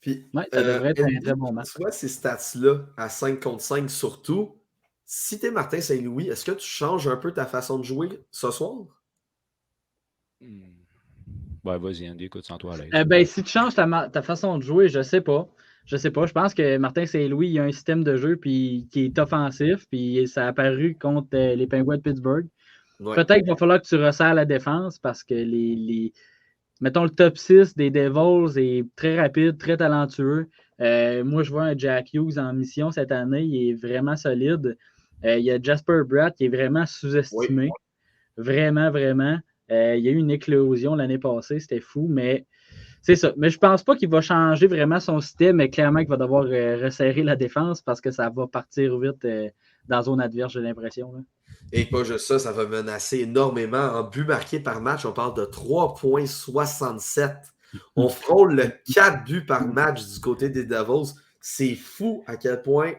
Puis, ouais, ça devrait être un très bon match. Tu vois ces stats-là, à 5 contre 5 surtout, si tu es Martin Saint-Louis, est-ce que tu changes un peu ta façon de jouer ce soir? Ouais, vas-y, Andy, écoute, sans toi à l'aise. Ben, si tu changes ta façon de jouer, je sais pas. je sais pas, je pense que Martin Saint-Louis, il a un système de jeu qui est offensif, puis ça a apparu contre les Penguins de Pittsburgh. Ouais. Peut-être qu'il va falloir que tu resserres la défense parce que mettons, le top 6 des Devils est très rapide, très talentueux. Moi, je vois un Jack Hughes en mission cette année, il est vraiment solide. Il y a Jasper Bratt qui est vraiment sous-estimé. Vraiment, vraiment. Il y a eu une éclosion l'année passée, c'était fou, mais c'est ça. Mais je pense pas qu'il va changer vraiment son système, mais clairement qu'il va devoir resserrer la défense parce que ça va partir vite dans la zone adverse, j'ai l'impression. Là. Et pas juste ça, ça va menacer énormément. En but marqué par match, on parle de 3,67. On frôle le 4 buts par match du côté des Devils. C'est fou à quel point,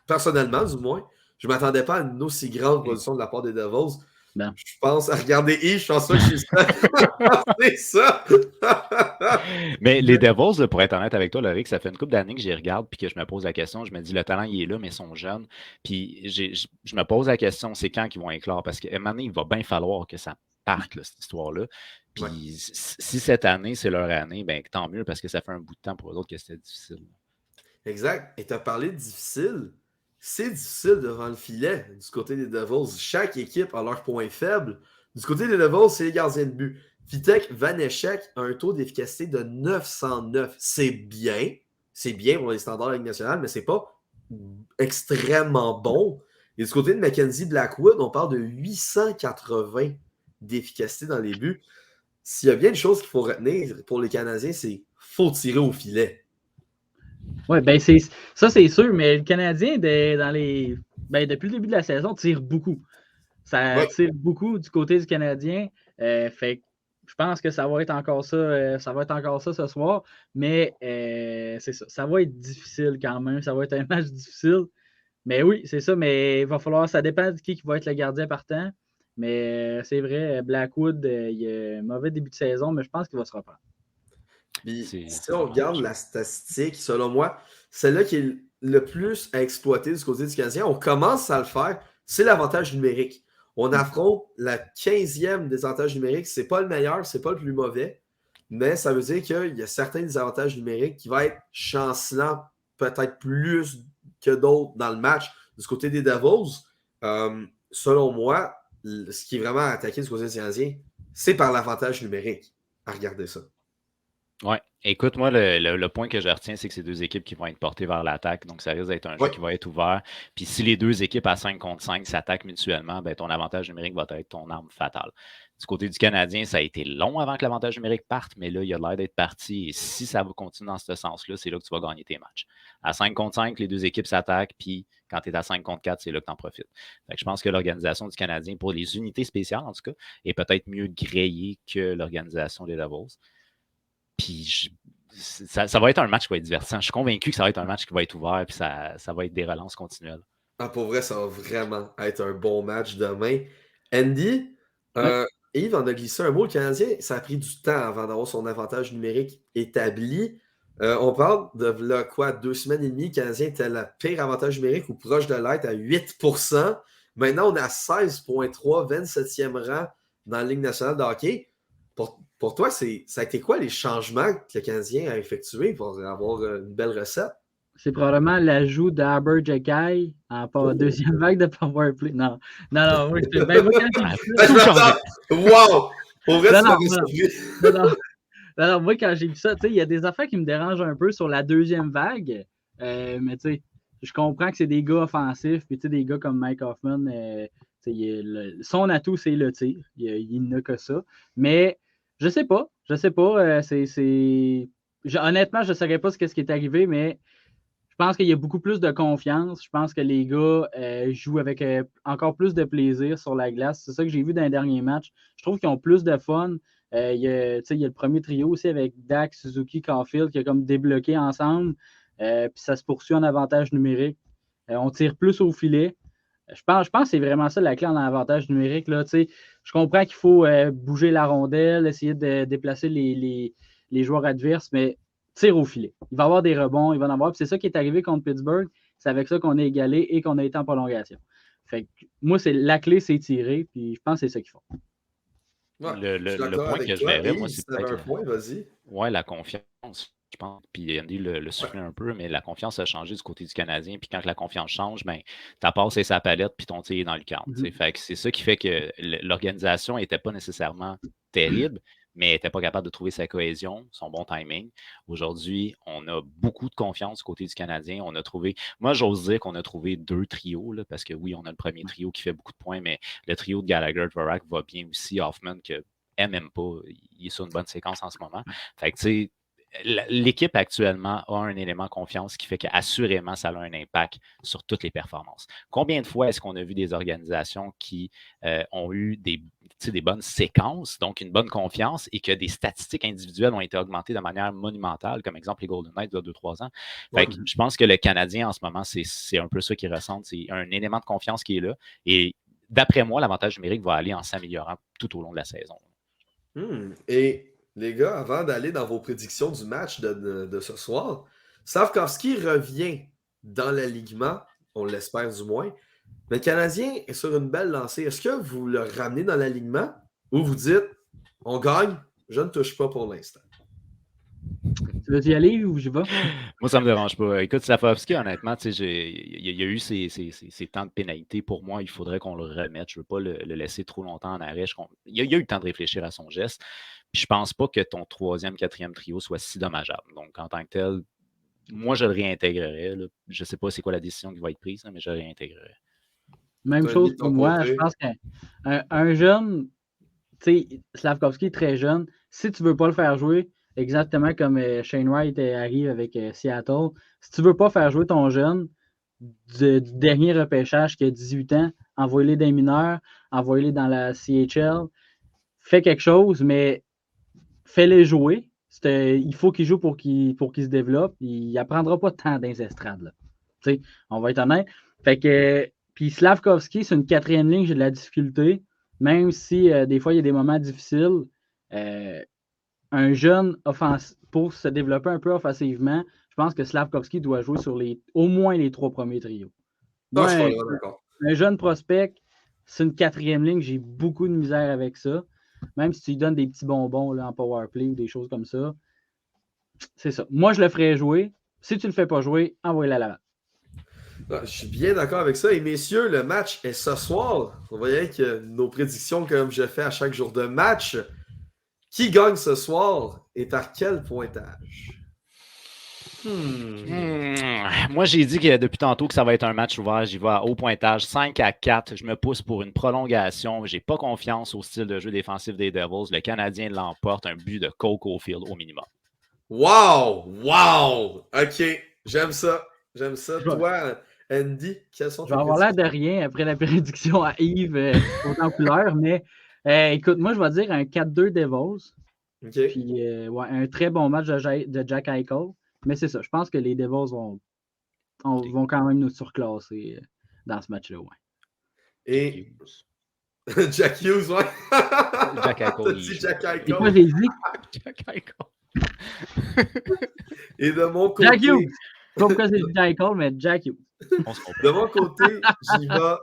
personnellement du moins, je ne m'attendais pas à une aussi grande position de la part des Devils. Non. Je pense, regardez Yves, je pense pas que je suis ça. C'est ça. Mais les Devils, là, pour être honnête avec toi, Loric, ça fait une couple d'années que j'y regarde puis que je me pose la question. Je me dis, le talent, il est là, mais ils sont jeunes. Puis je me pose la question, c'est quand qu'ils vont éclore? Parce qu'à un moment donné, il va bien falloir que ça parte, là, cette histoire-là. Puis si cette année, c'est leur année, ben tant mieux parce que ça fait un bout de temps pour eux autres que c'était difficile. Exact. Et tu as parlé de difficile. C'est difficile devant le filet du côté des Devils. Chaque équipe a leur point faible. Du côté des Devils, c'est les gardiens de but. Vitek Vanecek a un taux d'efficacité de 909. C'est bien. C'est bien pour les standards de la Ligue nationale, mais c'est pas extrêmement bon. Et du côté de Mackenzie Blackwood, on parle de 880 d'efficacité dans les buts. S'il y a bien une chose qu'il faut retenir pour les Canadiens, c'est qu'il faut tirer au filet. Oui, ben ça c'est sûr, mais le Canadien, depuis le début de la saison, tire beaucoup. Ça tire beaucoup du côté du Canadien. Fait je pense que ça va être encore ça. Ça va être encore ça ce soir. Mais c'est ça. Ça va être difficile quand même. Ça va être un match difficile. Mais oui, c'est ça. Mais il va falloir. Ça dépend de qui va être le gardien partant. Mais c'est vrai, Blackwood, il a un mauvais début de saison, mais je pense qu'il va se reprendre. Puis, si on regarde la statistique, selon moi, celle-là qui est le plus à exploiter du côté du Canadien, on commence à le faire, c'est l'avantage numérique. On affronte la 15e des avantages numériques. C'est pas le meilleur, c'est pas le plus mauvais, mais ça veut dire qu'il y a certains désavantages numériques qui vont être chancelants peut-être plus que d'autres dans le match. Du côté des Devils, selon moi, ce qui est vraiment attaqué du côté du Canadien, c'est par l'avantage numérique. À regarder ça. Oui. Écoute, moi, le point que je retiens, c'est que c'est deux équipes qui vont être portées vers l'attaque. Donc, ça risque d'être un jeu qui va être ouvert. Puis, si les deux équipes à 5 contre 5 s'attaquent mutuellement, ben, ton avantage numérique va être ton arme fatale. Du côté du Canadien, ça a été long avant que l'avantage numérique parte, mais là, il a l'air d'être parti. Et si ça va continuer dans ce sens-là, c'est là que tu vas gagner tes matchs. À 5 contre 5, les deux équipes s'attaquent. Puis, quand tu es à 5 contre 4, c'est là que tu en profites. Fait que je pense que l'organisation du Canadien, pour les unités spéciales en tout cas, est peut-être mieux grillée que l'organisation des Devils. Puis ça va être un match qui va être divertissant. Je suis convaincu que ça va être un match qui va être ouvert puis ça va être des relances continuelles. Ah, pour vrai, ça va vraiment être un bon match demain. Andy, Yves en a glissé un mot. Le Canadien, ça a pris du temps avant d'avoir son avantage numérique établi. On parle de 2 semaines et demie. Le Canadien était le pire avantage numérique ou proche de l'être à 8%. Maintenant, on est à 16,3, 27e rang dans la Ligue nationale de hockey. Pour toi, ça a été quoi les changements que le Canadien a effectués pour avoir une belle recette? C'est probablement l'ajout d'Arber Jekai en deuxième vague de Powerplay. Non. Moi, moi quand j'ai vu ça, il y a des affaires qui me dérangent un peu sur la deuxième vague. Mais tu sais, je comprends que c'est des gars offensifs, puis des gars comme Mike Hoffman, son atout, c'est le tir. Il n'a que ça. Mais je sais pas. Honnêtement, je ne saurais pas ce qui est arrivé, mais je pense qu'il y a beaucoup plus de confiance. Je pense que les gars jouent avec encore plus de plaisir sur la glace. C'est ça que j'ai vu dans les derniers matchs. Je trouve qu'ils ont plus de fun. Il y a le premier trio aussi avec Dak, Suzuki, Caulfield qui a comme débloqué ensemble. Puis ça se poursuit en avantage numérique. On tire plus au filet. Je pense que c'est vraiment ça la clé en avantage numérique. Là, je comprends qu'il faut bouger la rondelle, essayer de déplacer les joueurs adverses, mais tire au filet. Il va y avoir des rebonds, il va en avoir. Puis c'est ça qui est arrivé contre Pittsburgh. C'est avec ça qu'on est égalé et qu'on a été en prolongation. Fait que, moi, la clé, c'est tirer, puis je pense que c'est ça qu'il faut. Ouais, le point que je verrais, moi, c'est peut-être... Ouais, vas-y. Ouais, la confiance. je pense, puis Andy le soufflait un peu, mais la confiance a changé du côté du Canadien. Puis quand la confiance change, ben, ta passe et sa palette, puis ton tir est dans le cadre. Fait que c'est ça qui fait que l'organisation n'était pas nécessairement terrible, mais elle n'était pas capable de trouver sa cohésion, son bon timing. Aujourd'hui, on a beaucoup de confiance du côté du Canadien. On a trouvé, moi, j'ose dire qu'on a trouvé 2 trios, là, parce que oui, on a le premier trio qui fait beaucoup de points, mais le trio de Gallagher, Dvorak va bien aussi. Hoffman, que aime pas, il est sur une bonne séquence en ce moment. Fait que, tu sais, l'équipe actuellement a un élément de confiance qui fait qu'assurément, ça a un impact sur toutes les performances. Combien de fois est-ce qu'on a vu des organisations qui ont eu des bonnes séquences, donc une bonne confiance, et que des statistiques individuelles ont été augmentées de manière monumentale, comme exemple les Golden Knights il y a 2-3 ans? Fait que je pense que le Canadien, en ce moment, c'est un peu ça qu'ils ressentent. C'est un élément de confiance qui est là. Et d'après moi, l'avantage numérique va aller en s'améliorant tout au long de la saison. Et les gars, avant d'aller dans vos prédictions du match de ce soir, Slafkovský revient dans l'alignement, on l'espère du moins. Le Canadien est sur une belle lancée. Est-ce que vous le ramenez dans l'alignement ou vous dites on gagne, je ne touche pas pour l'instant? Tu veux y aller ou je vais? Moi, ça ne me dérange pas. Écoute, Slafkovský, honnêtement, il y a eu ces temps de pénalité. Pour moi, il faudrait qu'on le remette. Je ne veux pas le laisser trop longtemps en arrêt. Il y a eu le temps de réfléchir à son geste. Puis je ne pense pas que ton 3e, 4e trio soit si dommageable. Donc, en tant que tel, moi, je le réintégrerais. Là. Je ne sais pas c'est quoi la décision qui va être prise, mais je le réintégrerais. Même chose pour moi. Je pense qu'un jeune, tu sais, Slafkovský est très jeune. Si tu ne veux pas le faire jouer, exactement comme Shane Wright arrive avec Seattle, si tu ne veux pas faire jouer ton jeune du dernier repêchage qui a 18 ans, envoie-les dans les mineurs, envoie-les dans la CHL, fais quelque chose, mais fais-les jouer. Il faut qu'il joue pour qu'il se développe. Il n'apprendra pas tant dans les estrades. Là. On va être honnête. Fait que, puis Slafkovský, c'est une 4e ligne, j'ai de la difficulté. Même si des fois, il y a des moments difficiles. Un jeune pour se développer un peu offensivement, je pense que Slafkovský doit jouer sur au moins les 3 premiers trios. Non, Moi, je suis pas d'accord. Un jeune prospect, c'est une 4e ligne, j'ai beaucoup de misère avec ça. Même si tu lui donnes des petits bonbons là, en powerplay ou des choses comme ça, c'est ça. Moi, je le ferais jouer. Si tu ne le fais pas jouer, envoie-le à l'avant. Je suis bien d'accord avec ça. Et messieurs, le match est ce soir. Vous voyez que nos prédictions, comme je fais à chaque jour de match, qui gagne ce soir et par quel pointage? Moi, j'ai dit que depuis tantôt que ça va être un match ouvert. J'y vais à haut pointage, 5-4. Je me pousse pour une prolongation. J'ai pas confiance au style de jeu défensif des Devils. Le Canadien l'emporte, un but de Cole Caulfield au minimum. Wow! Wow! OK, j'aime ça. J'aime ça. Toi, Andy, quels sont tes Je vais avoir l'air de rien après la prédiction à Yves autant couleur, mais écoute, moi, je vais dire un 4-2 Devils. OK. Puis un très bon match de Jack Eichel. Mais c'est ça, je pense que les Devils vont quand même nous surclasser dans ce match-là. Ouais. Et Jack Hughes, ouais. Jack Eichel. T'as dit Jack Eichel. Et quoi, j'ai dit? Jack Eichel. Et de mon côté... Jack Hughes! Je sais pas pourquoi c'est Jack Eichel, mais Jack Hughes. De mon côté, j'y vais...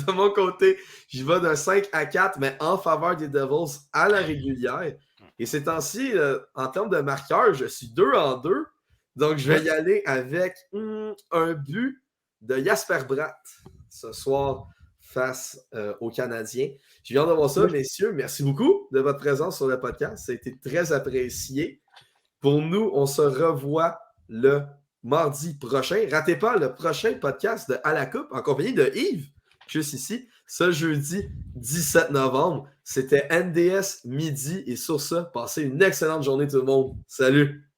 de mon côté, j'y vais d'un 5-4, mais en faveur des Devils à la régulière. Et ces temps-ci, en termes de marqueurs, je suis 2-2. Donc, je vais y aller avec un but de Jasper Bratt ce soir face aux Canadiens. Je viens de voir ça, messieurs. Merci beaucoup de votre présence sur le podcast. Ça a été très apprécié. Pour nous, on se revoit le mardi prochain. Ratez pas le prochain podcast de À la Coupe en compagnie de Yves, juste ici, ce jeudi 17 novembre. C'était NDS midi. Et sur ça, passez une excellente journée tout le monde. Salut!